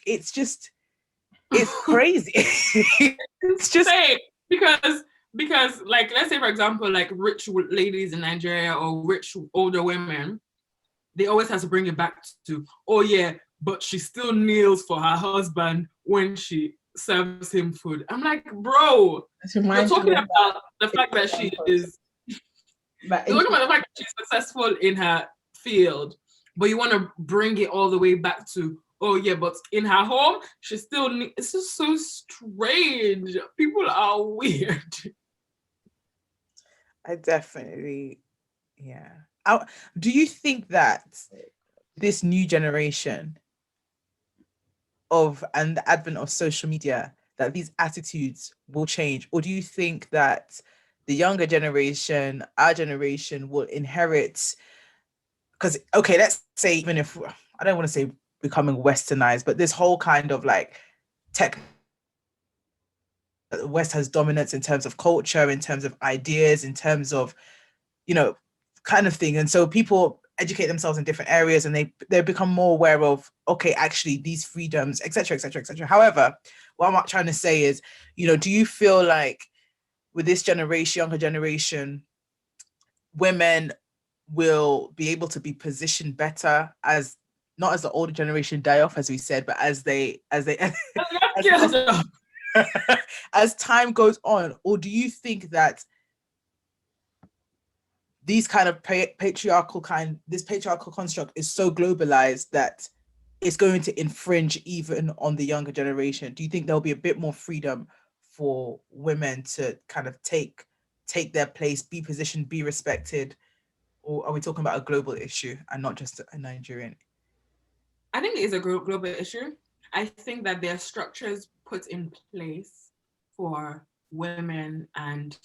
crazy. It's just because like, let's say for example, like rich ladies in Nigeria or rich older women, they always have to bring it back to, oh yeah, but she still kneels for her husband when she serves him food. I'm like, bro, you're talking about the fact that she is you're talking about the fact that she's successful in her field, but you want to bring it all the way back to, oh yeah, but in her home, she still it's just so strange. People are weird. I definitely, yeah. Do you think that this new generation and the advent of social media, that these attitudes will change? Or do you think that the younger generation, our generation, will inherit, because, okay, let's say, even if, I don't want to say becoming westernized, but this whole kind of like tech, the West has dominance in terms of culture, in terms of ideas, in terms of, kind of thing. And so people educate themselves in different areas, and they become more aware of, okay, actually these freedoms, etc., etc., etc. However, what I'm trying to say is, do you feel like with this generation, younger generation, women will be able to be positioned better, as not as the older generation die off, as we said, but as as time goes on? Or do you think that these kind of patriarchal construct is so globalized that it's going to infringe even on the younger generation? Do you think there'll be a bit more freedom for women to kind of take their place, be positioned, be respected? Or are we talking about a global issue and not just a Nigerian? I think it is a global issue. I think that there are structures put in place for women, and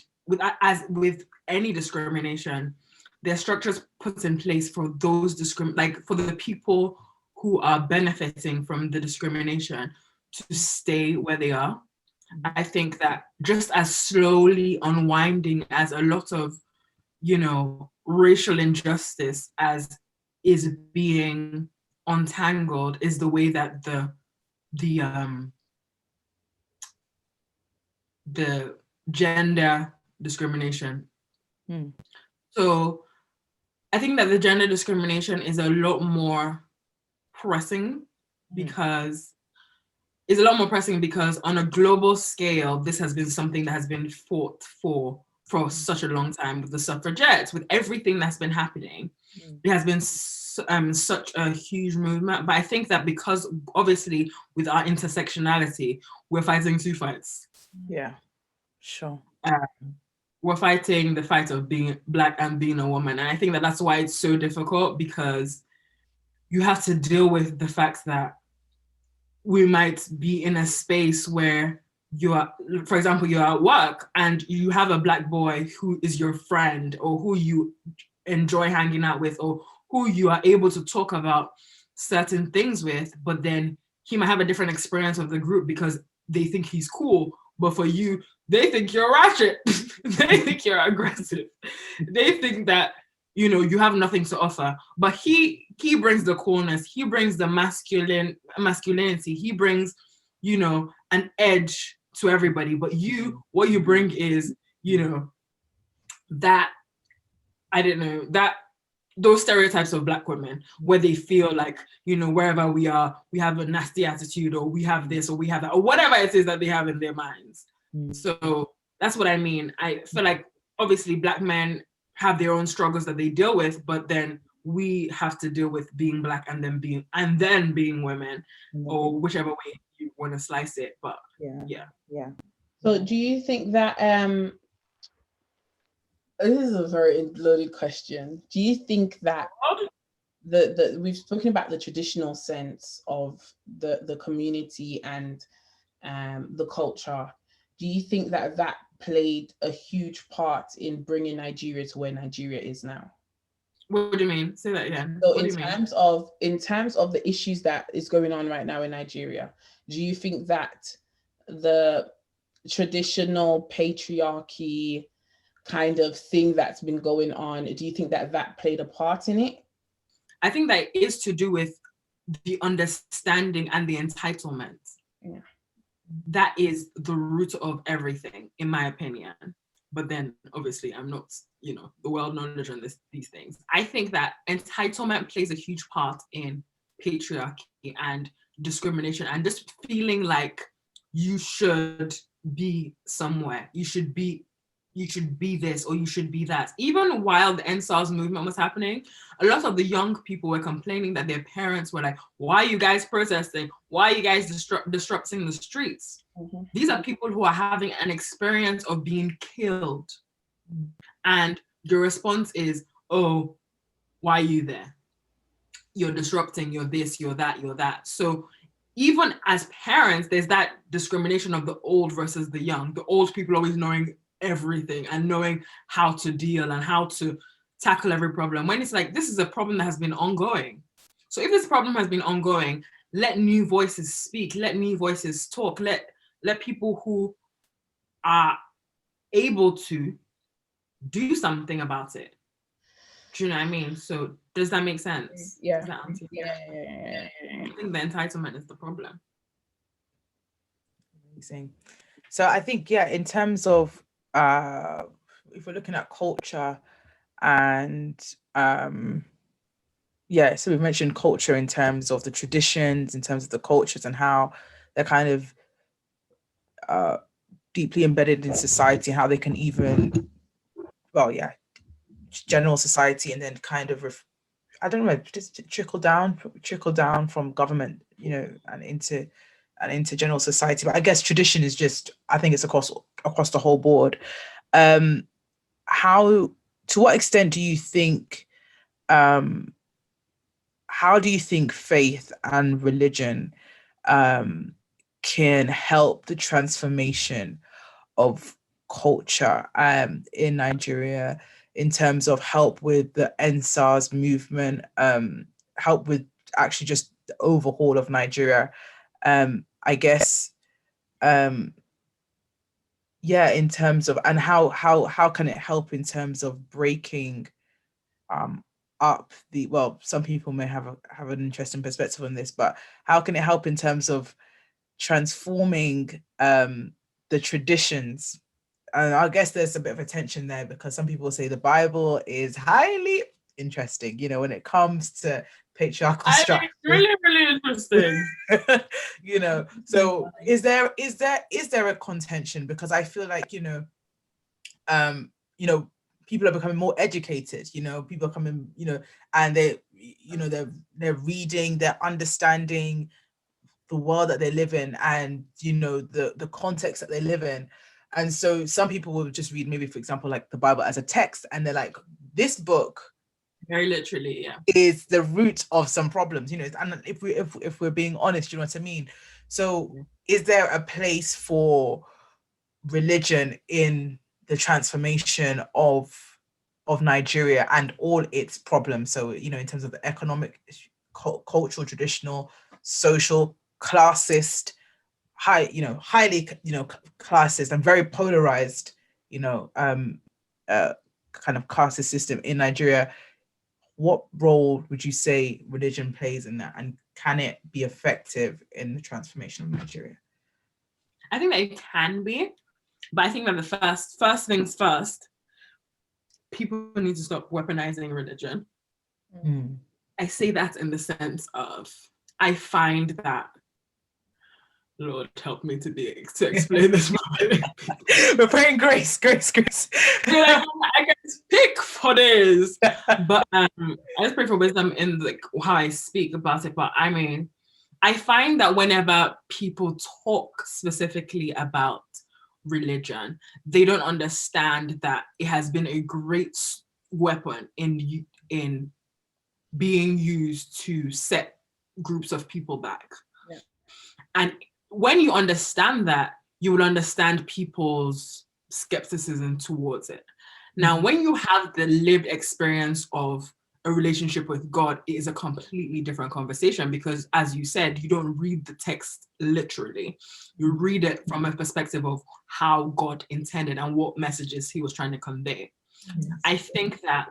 as with any discrimination, there are structures put in place for those for the people who are benefiting from the discrimination to stay where they are. I think that just as slowly unwinding as a lot of, racial injustice as is being untangled, is the way that the gender discrimination. So I think that the gender discrimination is a lot more pressing because on a global scale, this has been something that has been fought for such a long time, with the suffragettes, with everything that's been happening. It has been such a huge movement. But I think that because obviously with our intersectionality, we're fighting two fights. Yeah, sure. We're fighting the fight of being Black and being a woman. And I think that that's why it's so difficult, because you have to deal with the fact that we might be in a space where for example, you're at work and you have a Black boy who is your friend, or who you enjoy hanging out with, or who you are able to talk about certain things with, but then he might have a different experience of the group because they think he's cool, but for you, they think you're ratchet. They think you're aggressive. They think that, you know, you have nothing to offer. But he brings the coolness. He brings the masculinity. He brings, you know, an edge to everybody. But you, what you bring is, you know, that, I don't know, that those stereotypes of Black women where they feel like, you know, wherever we are, we have a nasty attitude, or we have this, or we have that, or whatever it is that they have in their minds. So that's what I mean. I feel like obviously Black men have their own struggles that they deal with, but then we have to deal with being Black and then being women, or whichever way you want to slice it. But yeah. So do you think that this is a very loaded question. Do you think that the we've spoken about the traditional sense of the community and the culture? Do you think that played a huge part in bringing Nigeria to where Nigeria is now? What do you mean? Say that again. So in terms of the issues that is going on right now in Nigeria, do you think that the traditional patriarchy kind of thing that's been going on, do you think that played a part in it? I think that is to do with the understanding and the entitlement. Yeah. That is the root of everything, in my opinion. But then obviously I'm not, you know, the world knowledge on these things. I think that entitlement plays a huge part in patriarchy and discrimination, and just feeling like you should be somewhere, you should be this, or you should be that. Even while the EndSars movement was happening, a lot of the young people were complaining that their parents were like, why are you guys protesting? Why are you guys disrupting the streets? Mm-hmm. These are people who are having an experience of being killed. And your response is, oh, why are you there? You're disrupting, you're this, you're that, you're that. So even as parents, there's that discrimination of the old versus the young. The old people always knowing everything and knowing how to deal and how to tackle every problem, when it's like, this is a problem that has been ongoing. So if this problem has been ongoing, let new voices speak, let new voices talk, let people who are able to do something about it. Do you know what I mean? So does that make sense? Yeah. I think the entitlement is the problem. Amazing. So I think, in terms of if we're looking at culture and so we've mentioned culture in terms of the traditions, in terms of the cultures and how they're kind of deeply embedded in society, how they can even, general society, and then kind of I don't know, just trickle down from government, you know, and into general society. But I guess tradition is just, I think it's across the whole board. To what extent do you think, how do you think faith and religion can help the transformation of culture in Nigeria, in terms of help with the EndSars movement, help with actually just the overhaul of Nigeria? I guess, in terms of, and how can it help in terms of breaking up the, some people may have an interesting perspective on this, but how can it help in terms of transforming the traditions? And I guess there's a bit of a tension there, because some people say the Bible is highly interesting, you know, when it comes to patriarchal structure. Really, really interesting. You know, so is there a contention? Because I feel like, people are becoming more educated, people are coming, and they're reading, they're understanding the world that they live in, and the context that they live in. And so some people will just read, maybe, for example, like the Bible as a text, and they're like, this book very literally is the root of some problems, and if we're being honest, you know what I mean? So is there a place for religion in the transformation of Nigeria and all its problems? So, in terms of the economic, cultural, traditional, social, classist, highly, classist and very polarized, kind of caste system in Nigeria. What role would you say religion plays in that, and can it be effective in the transformation of Nigeria? I think that it can be, but I think that the first things first, people need to stop weaponizing religion. I say that in the sense of, I find that, Lord help me to explain this properly. We're praying grace. Like, I can speak for this, but I just pray for wisdom in like how I speak about it. But I mean, I find that whenever people talk specifically about religion, they don't understand that it has been a great weapon in being used to set groups of people back. Yeah. And when you understand that, you will understand people's skepticism towards it. Now, when you have the lived experience of a relationship with God, it is a completely different conversation, because as you said, you don't read the text literally. You read it from a perspective of how God intended and what messages he was trying to convey. Yes. I think that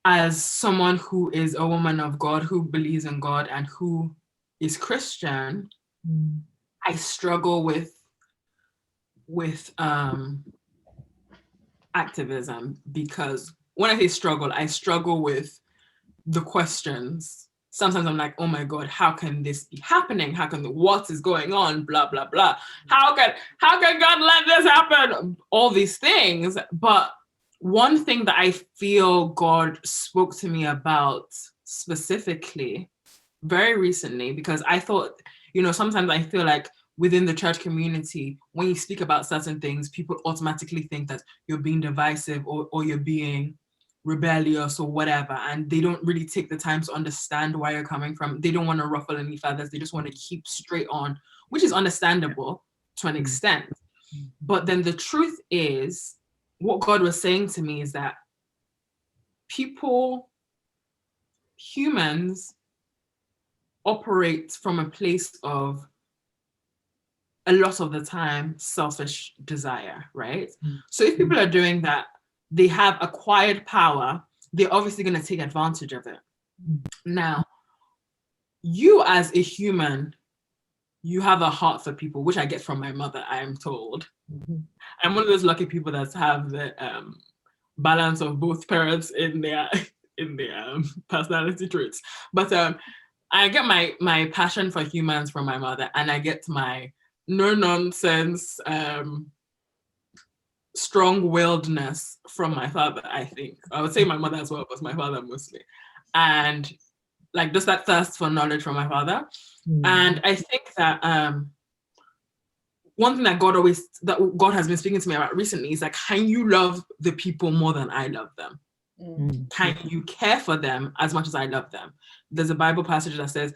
as someone who is a woman of God, who believes in God and who is Christian, I struggle with activism, because when I say struggle, I struggle with the questions. Sometimes I'm like, oh my God, how can this be happening? What is going on? Blah, blah, blah. How can God let this happen? All these things. But one thing that I feel God spoke to me about specifically very recently, because I thought, sometimes I feel like within the church community, when you speak about certain things, people automatically think that you're being divisive or you're being rebellious or whatever, and they don't really take the time to understand where you're coming from. They don't want to ruffle any feathers. They just want to keep straight on, which is understandable to an extent. But then the truth is, what God was saying to me is that humans operate from a place of, a lot of the time, selfish desire, right? So if people are doing that, they have acquired power, they're obviously going to take advantage of it. Now, you as a human, you have a heart for people, which I get from my mother, I am told. I'm one of those lucky people that have the balance of both parents in their personality traits. But I get my passion for humans from my mother, and I get my no-nonsense, strong-willedness from my father, I think. I would say my mother as well, but my father mostly. And like just that thirst for knowledge from my father. And I think that one thing that God has been speaking to me about recently is like, can you love the people more than I love them? Can you care for them as much as I love them? There's a Bible passage that says,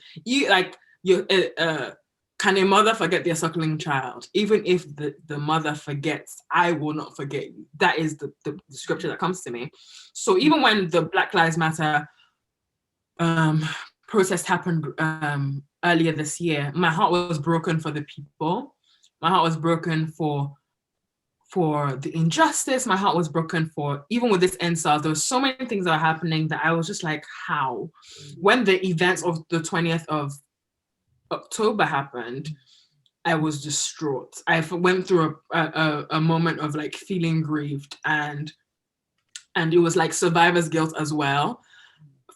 can a mother forget their suckling child? Even if the mother forgets, I will not forget you. That is the scripture that comes to me. So even when the Black Lives Matter protest happened earlier this year, my heart was broken for the people. My heart was broken for the injustice. My heart was broken for, even with this EndSars, there were so many things that are happening that I was just like, how? When the events of the 20th of October happened, I was distraught. I went through a moment of like feeling grieved, and it was like survivor's guilt as well,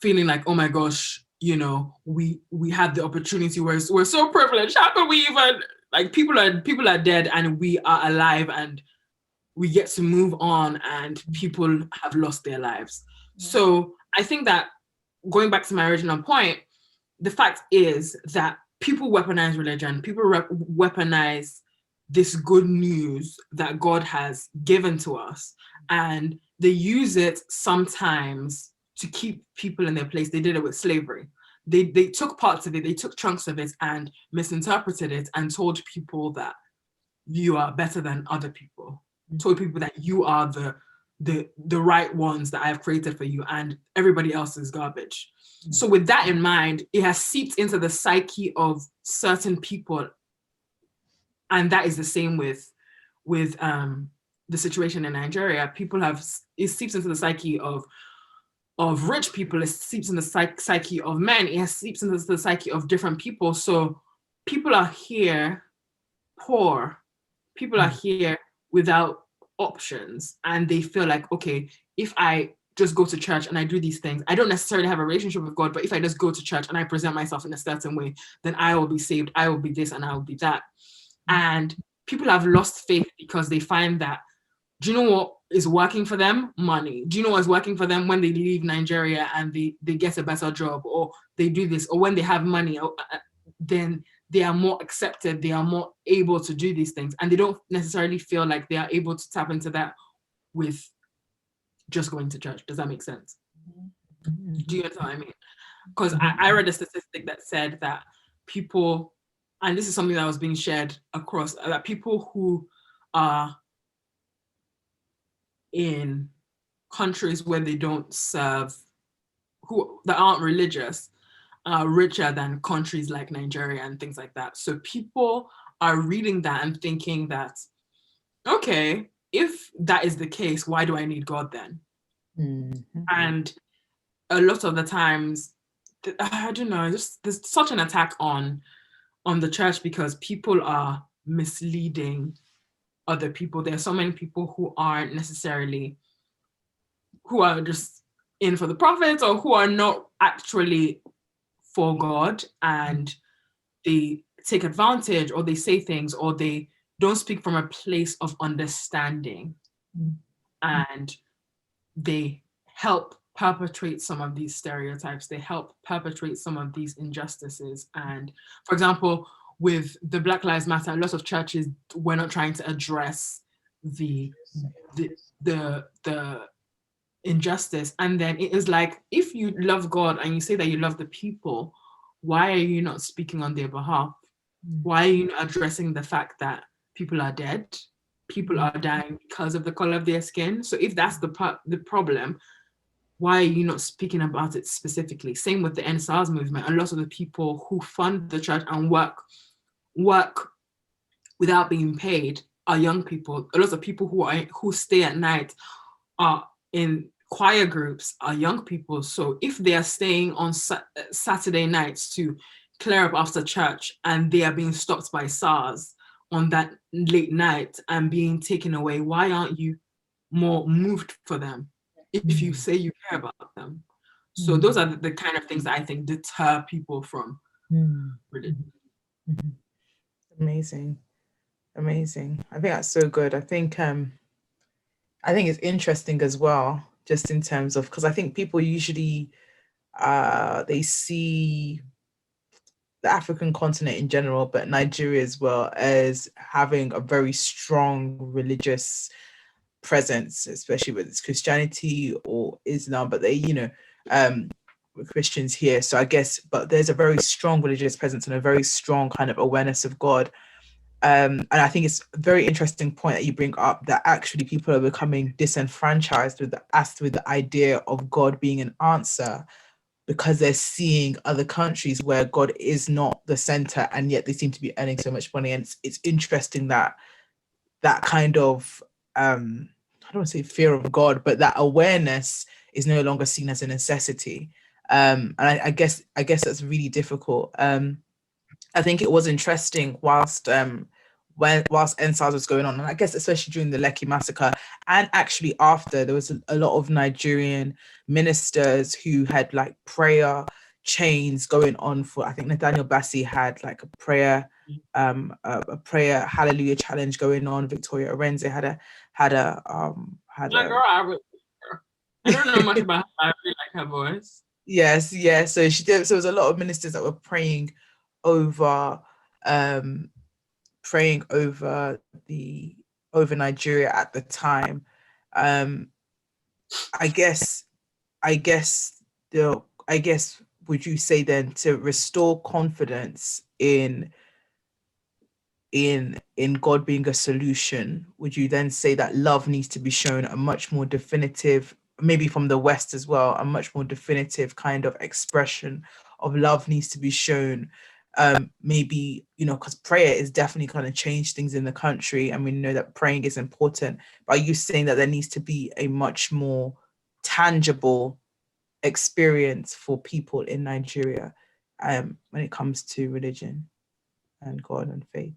feeling like, oh my gosh, we had the opportunity, we're so privileged. How could we even, like, people are dead and we are alive and we get to move on, and people have lost their lives. So I think that, going back to my original point, the fact is that people weaponize religion, people weaponize this good news that God has given to us, and they use it sometimes to keep people in their place. They did it with slavery. They took parts of it, they took chunks of it and misinterpreted it and told people that you are better than other people, told people that you are the right ones that I have created for you, and everybody else is garbage. So with that in mind, it has seeped into the psyche of certain people, and that is the same with the situation in Nigeria. People have, it seeps into the psyche of rich people, it seeps in the psyche of men, it seeps into the psyche of different people. So people are here poor, people are here without options, and they feel like, okay, if I just go to church and I do these things, I don't necessarily have a relationship with God, but if I just go to church and I present myself in a certain way, then I will be saved, I will be this, and I will be that. And people have lost faith because they find that, do you know what is working for them? Money. Do you know what's working for them? When they leave Nigeria and they get a better job, or they do this, or when they have money, then they are more accepted, they are more able to do these things, and they don't necessarily feel like they are able to tap into that with just going to church. Does that make sense? Do you know what I mean? Because I read a statistic that said that people, and this is something that was being shared across, that people who are in countries where they don't serve, who that aren't religious, are richer than countries like Nigeria and things like that. So people are reading that and thinking that, okay, if that is the case, why do I need God then? And a lot of the times, I don't know, just there's such an attack on the church because people are misleading other people. There are so many people who aren't necessarily, who are just in for the profits, or who are not actually for God, and they take advantage, or they say things, or they don't speak from a place of understanding, and they help perpetrate some of these stereotypes, they help perpetrate some of these injustices. And for example, with the Black Lives Matter, a lot of churches were not trying to address the injustice. And then it is like, if you love God and you say that you love the people, why are you not speaking on their behalf? Why are you not addressing the fact that people are dead, people are dying because of the color of their skin? So if that's the problem, why are you not speaking about it specifically? Same with the EndSars movement. A lot of the people who fund the church and work without being paid are young people. A lot of people who stay at night are in choir groups are young people. So if they are staying on Saturday nights to clear up after church, and they are being stopped by SARS on that late night and being taken away, why aren't you more moved for them if you say you care about them? So those are the kind of things that I think deter people from religion. Amazing. I think that's so good. I think it's interesting as well, just in terms of, because I think people usually they see the African continent in general, but Nigeria as well, as having a very strong religious presence, especially with its Christianity or Islam, but they, we're Christians here. So I guess, but there's a very strong religious presence and a very strong kind of awareness of God. And I think it's a very interesting point that you bring up, that actually people are becoming disenfranchised with the idea of God being an answer, because they're seeing other countries where God is not the center, and yet they seem to be earning so much money. And it's interesting that kind of I don't want to say fear of God, but that awareness is no longer seen as a necessity. And I guess that's really difficult. I think it was interesting whilst EndSars was going on, and I guess especially during the Lekki massacre, and actually after, there was a lot of Nigerian ministers who had like prayer chains going on for, I think Nathaniel Bassey had like a prayer hallelujah challenge going on. Victoria Orenze had a I don't know much about her. I really like her voice. Yes. So she did. So there was a lot of ministers that were praying over Nigeria at the time. I guess would you say then, to restore confidence in in God being a solution, would you then say that love needs to be shown a much more definitive, maybe from the West as well, a much more definitive kind of expression of love needs to be shown? Maybe, you know, because prayer is definitely going to change things in the country, and we know that praying is important. But are you saying that there needs to be a much more tangible experience for people in Nigeria when it comes to religion and God and faith?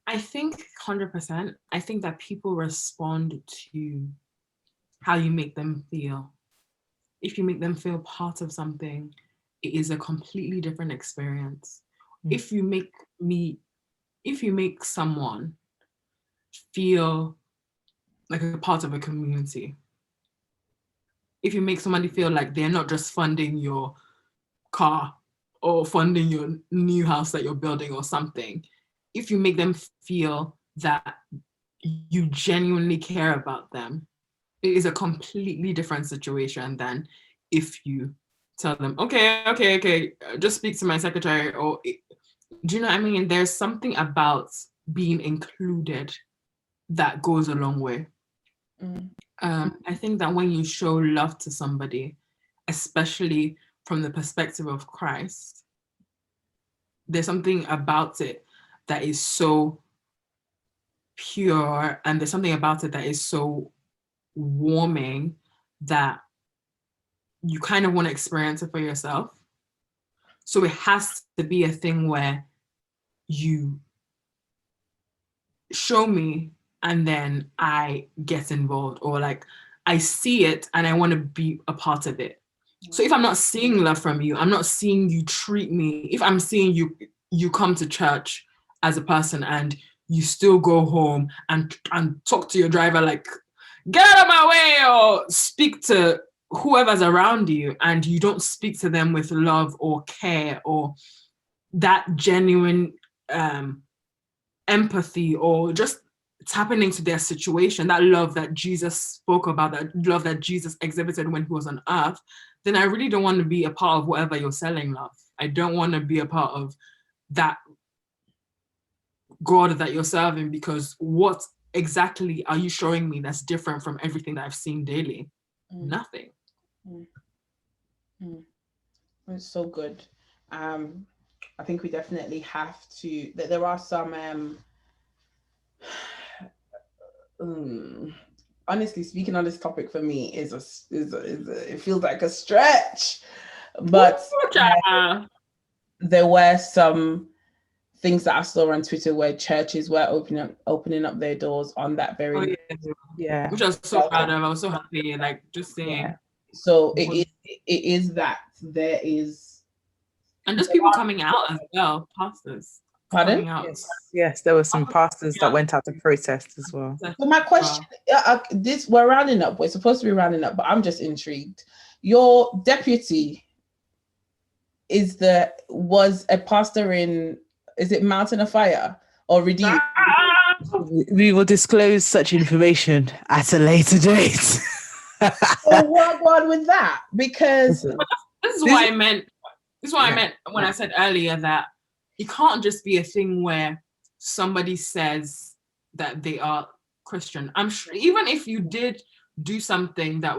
I think 100%. I think that people respond to how you make them feel. If you make them feel part of something, it is a completely different experience. If you make someone feel like a part of a community, if you make somebody feel like they're not just funding your car or funding your new house that you're building or something, if you make them feel that you genuinely care about them, it is a completely different situation than if you tell them, okay, just speak to my secretary, or do you know what I mean? There's something about being included that goes a long way. I think that when you show love to somebody, especially from the perspective of Christ, there's something about it that is so pure, and there's something about it that is so warming that you kind of want to experience it for yourself. So it has to be a thing where you show me and then I get involved, or like I see it and I want to be a part of it. So if I'm not seeing love from you, I'm not seeing you treat me, if I'm seeing you come to church as a person and you still go home and talk to your driver like, get out of my way, or speak to whoever's around you, and you don't speak to them with love or care or that genuine empathy, or just tapping into their situation, that love that Jesus spoke about, that love that Jesus exhibited when he was on earth, then I really don't want to be a part of whatever you're selling love. I don't want to be a part of that God that you're serving, because what exactly are you showing me that's different from everything that I've seen daily? Nothing. It's so good. I think we definitely have to, that there are some honestly speaking on this topic, for me is it feels like a stretch, but there were some things that I saw on Twitter where churches were opening up their doors on that very yeah, which I was so proud of. I was so happy, like just saying. Yeah. So it is that there is, and just people coming out as well, pastors. Pardon? Coming out. Yes, there were some pastors that went out to protest as well. So my question, we're rounding up. We're supposed to be rounding up, but I'm just intrigued. Your deputy was a pastor in, is it Mountain of Fire or Redeemed? We will disclose such information at a later date. So what on with that? Because this is what I meant. This is what I meant when I said earlier that it can't just be a thing where somebody says that they are Christian. I'm sure even if you did do something that,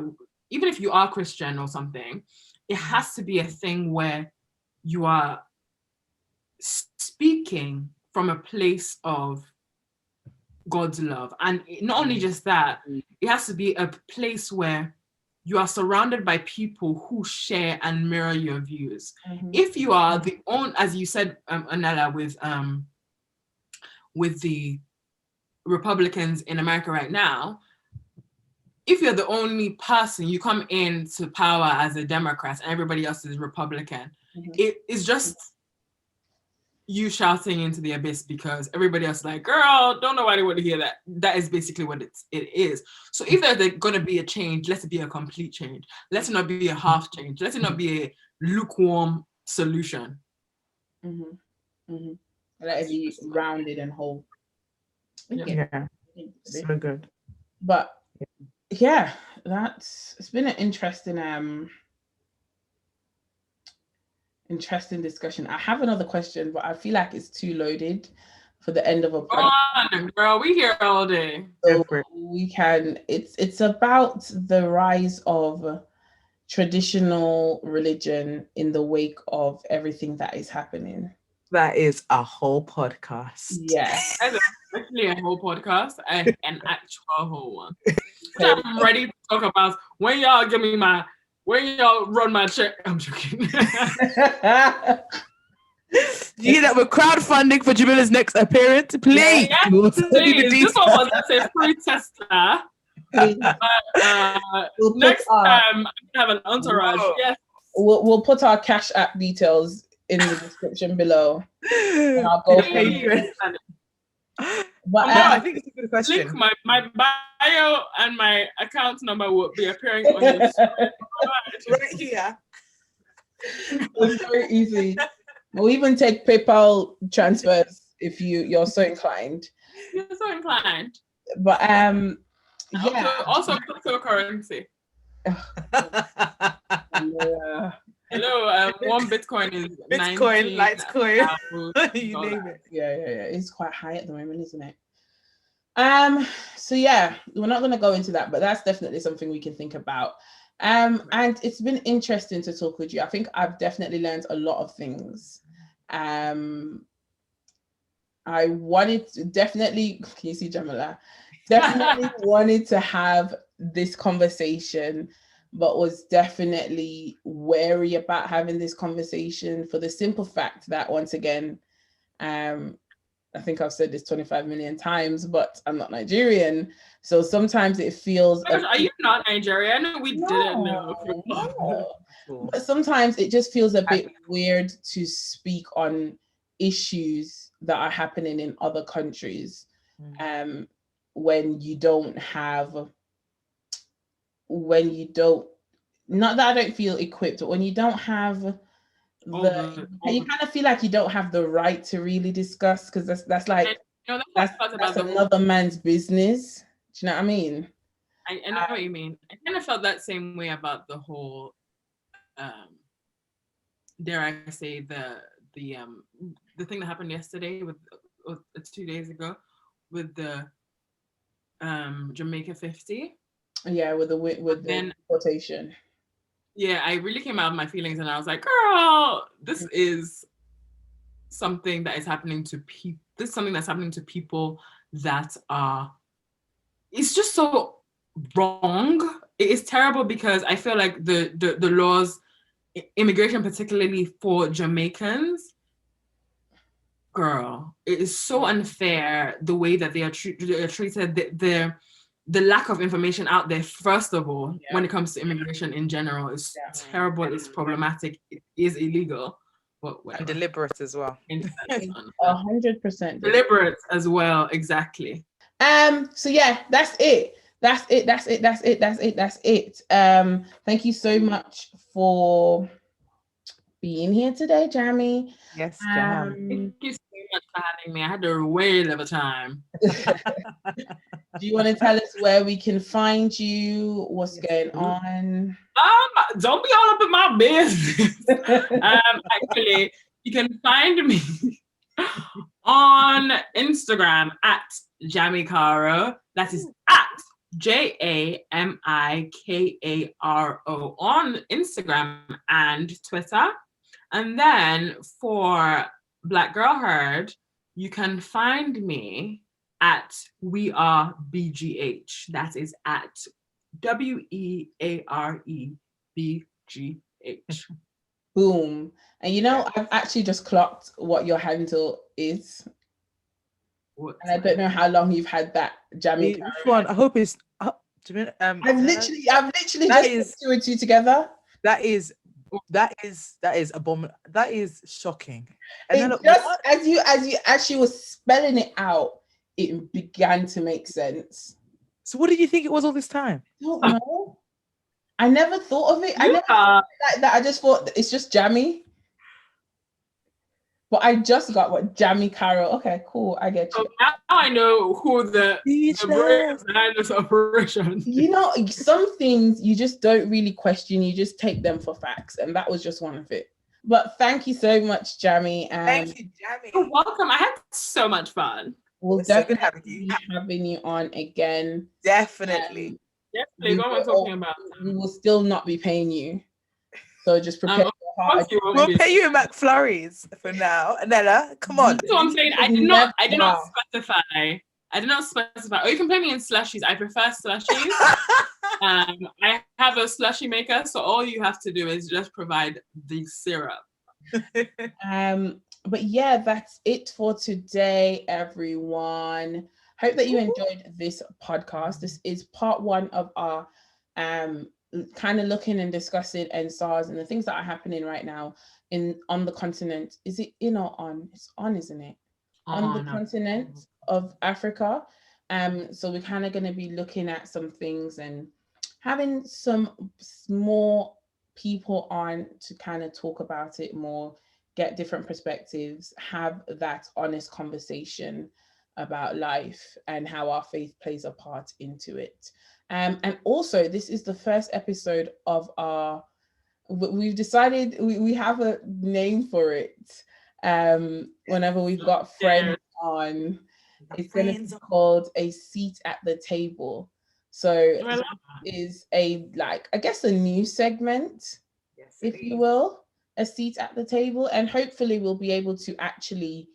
even if you are Christian or something, it has to be a thing where you are speaking from a place of God's love. And not only just that, it has to be a place where you are surrounded by people who share and mirror your views. If you are the own, as you said, Anela, with the Republicans in America right now, if you're the only person, you come into power as a Democrat and everybody else is Republican, it is just you shouting into the abyss because everybody else is like, girl, don't nobody want to hear that. That is basically what it is. So if there's going to be a change, let it be a complete change. Let it not be a half change. Let it not be a lukewarm solution. Let it be rounded and whole. Yeah. So good. But yeah, it's been an interesting interesting discussion. I have another question, but I feel like it's too loaded for the end of a Go project. on, girl. We here all day. So we can. It's about the rise of traditional religion in the wake of everything that is happening. That is a whole podcast. Yes. That's actually a whole podcast and an actual whole one. I'm ready to talk about when y'all run my check. I'm joking. You hear that? We're crowdfunding for Jamila's next appearance, please. Yes, please. This one was a free tester. Next time I have an entourage. Yes. We'll put our Cash App details in the description below. And I'll go for it. But I think it's a good question. Link my bio and my account number will be appearing on your screen. Right here. It's very easy. We'll even take PayPal transfers if you're so inclined. You're so inclined. But Also cryptocurrency. Yeah. Hello, one Bitcoin is Bitcoin, Litecoin, you name it. Yeah. It's quite high at the moment, isn't it? So yeah, we're not going to go into that, but that's definitely something we can think about. And it's been interesting to talk with you. I think I've definitely learned a lot of things. I wanted to definitely, can you see Jamila? Definitely wanted to have this conversation, but was definitely wary about having this conversation for the simple fact that, once again, I think I've said this 25 million times, but I'm not Nigerian. So sometimes it feels... Are you not Nigerian? I know we didn't know. No. But sometimes it just feels a bit weird to speak on issues that are happening in other countries when you don't have... Not that I don't feel equipped, but when you don't have you kind of feel like you don't have the right to really discuss, because that's like that's another man's business. Do you know what I mean? I know what you mean. I kind of felt that same way about the whole dare I say the thing that happened yesterday with 2 days ago with the Jamaica 50. Yeah, with the quotation. Yeah, I really came out of my feelings and I was like, girl, this is something that is happening to people. This is something that's happening to people that are, it's just so wrong. It is terrible because I feel like the laws, immigration, particularly for Jamaicans, girl, it is so unfair the way that they are treated. The lack of information out there, first of all, when it comes to immigration in general, is terrible. It's problematic. It is illegal, but and deliberate as well. 100% deliberate as well. Exactly. So yeah, that's it. Thank you so much for being here today, Jamie. Yes, Jam. Thank you so much for having me. I had a whale of a time. Do you want to tell us where we can find you? What's going on? Don't be all up in my business. Actually, you can find me on Instagram at Jamikaro. That is at JAMIKARO on Instagram and Twitter. And then for Black Girl Herd, you can find me at We Are BGH. That is at WEAREBGH. Boom. And you know, I've actually just clocked what your handle is. And I don't know how long you've had that, Jamie. Which one? I hope it's. I've literally just put two together. That is abominable. That is shocking. And then, as she was spelling it out, it began to make sense. So what did you think it was all this time? I don't know. I never thought of it. I never thought like that. I just thought it's just Jamie. But I just got what Jamie Carol. Okay, cool. I get you. So now I know who the brain behind this operation. You know, some things you just don't really question. You just take them for facts, and that was just one of it. But thank you so much, Jamie. Thank you, Jamie. You're welcome. I had so much fun. We'll It's so good definitely be having you on again. Definitely. Definitely. What am I talking about? We will still not be paying you. So just prepare your heart. We'll pay you in McFlurries for now. Anella, come on. So I'm saying I did not specify. I did not specify. Or you can pay me in slushies. I prefer slushies. I have a slushie maker, so all you have to do is just provide the syrup. But yeah, that's it for today, everyone. Hope that you enjoyed this podcast. This is part 1 of our kind of looking and discussing EndSars and the things that are happening right now on the continent. Is it in or on? It's on, isn't it? On the continent of Africa. So we're kind of going to be looking at some things and having some more people on to kind of talk about it more, get different perspectives, have that honest conversation about life and how our faith plays a part into it. And also, this is the first episode of we've decided we have a name for it. Whenever we've got friends on, it's going to be called A Seat at the Table. So it is a new segment, if you will, a seat at the table. And hopefully we'll be able to actually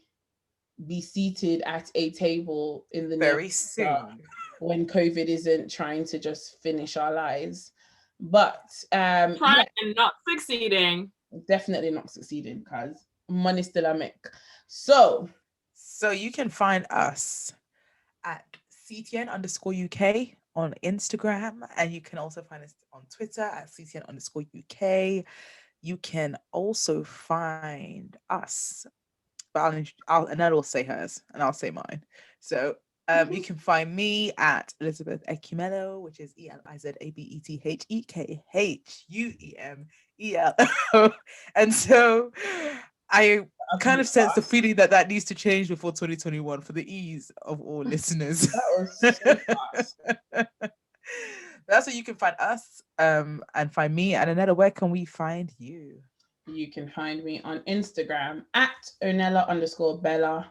be seated at a table in the very soon, when COVID isn't trying to just finish our lives. But trying and not succeeding. Definitely not succeeding, because money still a make. So you can find us at CTN_UK on Instagram, and you can also find us on Twitter at CTN_UK. You can also find us, but Annette will say hers and I'll say mine. So you can find me at Elizabeth Ekumelo, which is ELIZABETHEKUEMELO. And so I kind of sense the feeling that needs to change before 2021 for the ease of all listeners. That was so fast. That's where you can find us and find me. And Anella, where can we find you? You can find me on Instagram at Onella_Bella.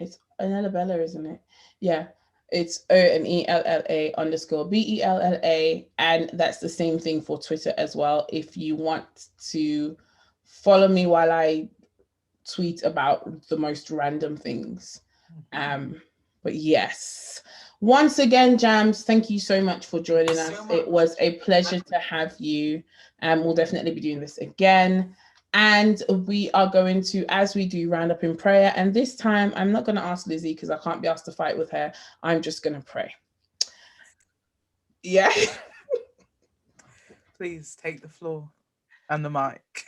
It's Onella Bella, isn't it? Yeah. It's ONELLA_BELLA. And that's the same thing for Twitter as well. If you want to follow me while I tweet about the most random things. But yes. Once again, Jams, thank you so much for joining us. It was a pleasure to have you. We'll definitely be doing this again. And we are going to, as we do, round up in prayer. And this time, I'm not going to ask Lizzie because I can't be asked to fight with her. I'm just going to pray. Yeah. Please take the floor and the mic.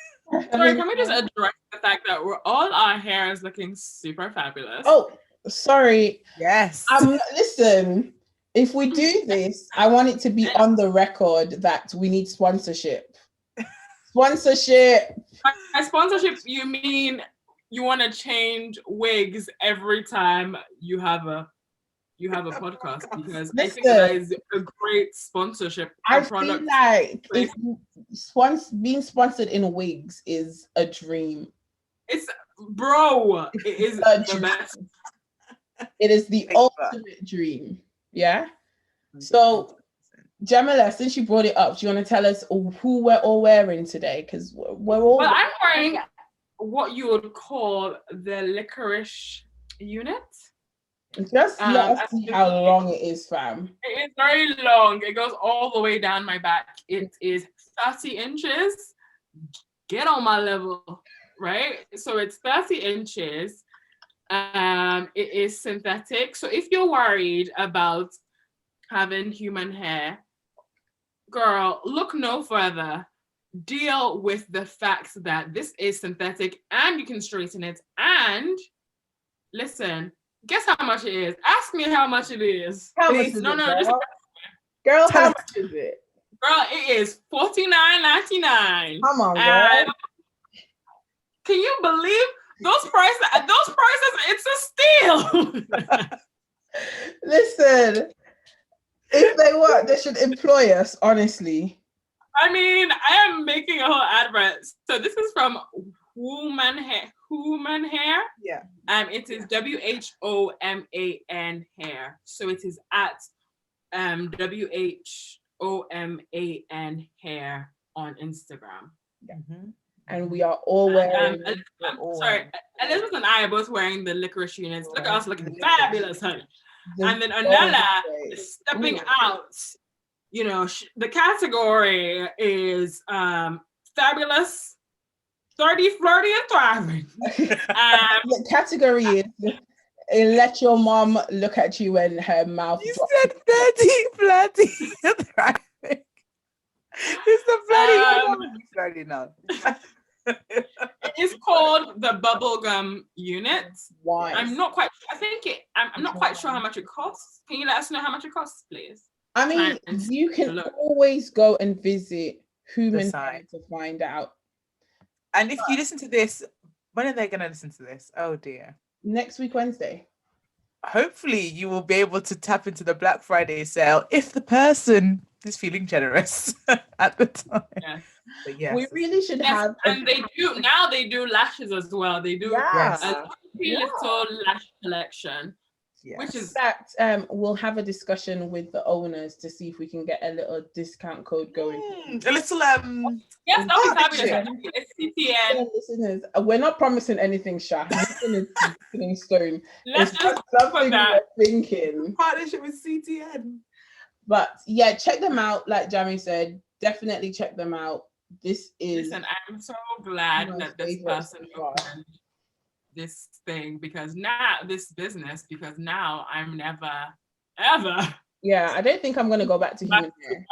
Sorry, can we just address the fact that all our hair is looking super fabulous? Oh, sorry. Yes. Listen, if we do this, I want it to be on the record that we need sponsorship. Sponsorship. By sponsorship, you mean you want to change wigs every time you have a podcast? Because I think that is a great sponsorship. I feel like being sponsored in wigs is a dream. It is the best. It is the ultimate dream. Yeah. So, Jamila, since you brought it up, do you want to tell us who we're all wearing today? Because we're all. Well, I'm wearing what you would call the licorice unit. Just let us see how long it is, fam. It is very long. It goes all the way down my back. It is 30 inches. Get on my level, right? So it's 30 inches. It is synthetic. So if you're worried about having human hair, girl, look no further. Deal with the fact that this is synthetic and you can straighten it. And listen, guess how much it is? Ask me how much it is. How much is it, girl, how much is it? Girl, it is $49.99. Come on, girl. Can you believe those prices? At those prices, it's a steal. Listen, if they want, they should employ us, honestly. I mean, I am making a whole advert. So this is from Woman Hair. Yeah. It is WHOMAN hair. So it is at WHOMAN hair on Instagram. Mm-hmm. And we are all wearing. Elizabeth and I are both wearing the licorice units. Look at us looking fabulous, honey. And then Anela is stepping out. You know, the category is fabulous, 30, flirty, and thriving. The category is let your mom look at you and her mouth. You said 30, flirty, and thriving. It's the flirty now. It is called the bubblegum unit. Why? I'm not quite. I'm not quite sure how much it costs. Can you let us know how much it costs, please? I mean, you can always go and visit Human Hair to find out. And if you listen to this, when are they going to listen to this? Oh dear. Next week, Wednesday. Hopefully you will be able to tap into the Black Friday sale if the person is feeling generous at the time. Yes. But yes. We really should have. And they do lashes as well. They do a little lash collection. Yes. Which is in fact, we'll have a discussion with the owners to see if we can get a little discount code going. A little yes, that was fabulous. It's CTN. Listeners, we're not promising anything, Sha. Nothing is in stone. Let's it's just something we're thinking. Partnership with CTN. But yeah, check them out. Like Jamie said, definitely check them out. This is. Listen, I'm so glad that this person opened this thing because now I'm never ever. Yeah, I don't think I'm gonna go back to Human Hair.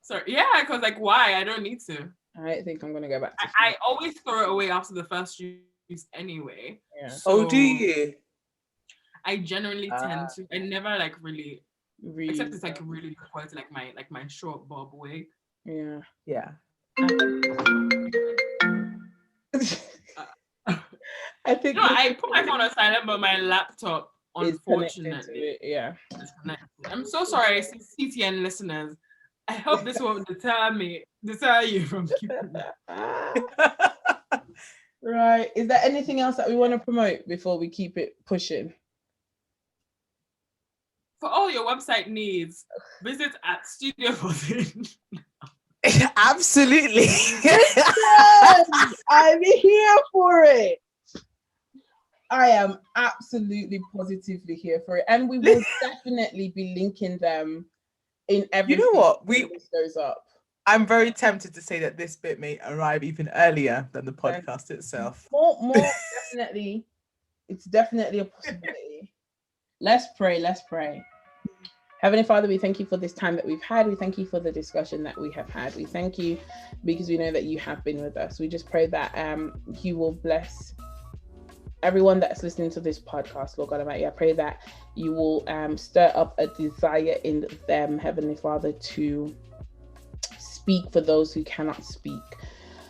So yeah, because like why? I don't need to. I don't think I'm gonna go back to I always throw it away after the first use anyway. Yeah. So, do you? I generally tend to. I never like really except it's like really good quality, like my short bob wig. Yeah. Yeah. I think I put my phone on silent, but my laptop, unfortunately, is connected. I'm so sorry, CTN listeners. I hope this won't deter you from keeping that. Right. Is there anything else that we want to promote before we keep it pushing? For all your website needs, visit at Studio 14. Absolutely. I'm here for it. I am absolutely positively here for it. And we will definitely be linking them in everything. You know what? This goes up. I'm very tempted to say that this bit may arrive even earlier than the podcast itself. More definitely. It's definitely a possibility. Let's pray. Heavenly Father, we thank you for this time that we've had. We thank you for the discussion that we have had. We thank you because we know that you have been with us. We just pray that you will bless everyone that's listening to this podcast, Lord God Almighty. I pray that you will stir up a desire in them, Heavenly Father, to speak for those who cannot speak.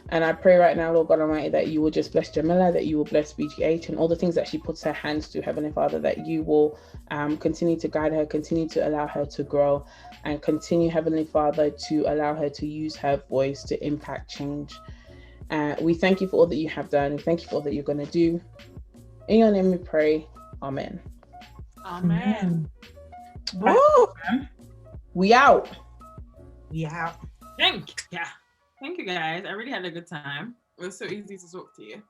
And I pray right now, Lord God Almighty, that you will just bless Jamila, that you will bless BGH and all the things that she puts her hands to, Heavenly Father, that you will continue to guide her, continue to allow her to grow, and continue, Heavenly Father, to allow her to use her voice to impact change. We thank you for all that you have done. We thank you for all that you're going to do. In your name we pray. Amen. Amen. Woo! We out. Thank you guys. I really had a good time. It was so easy to talk to you.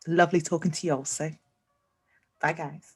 Lovely talking to you also. Bye guys.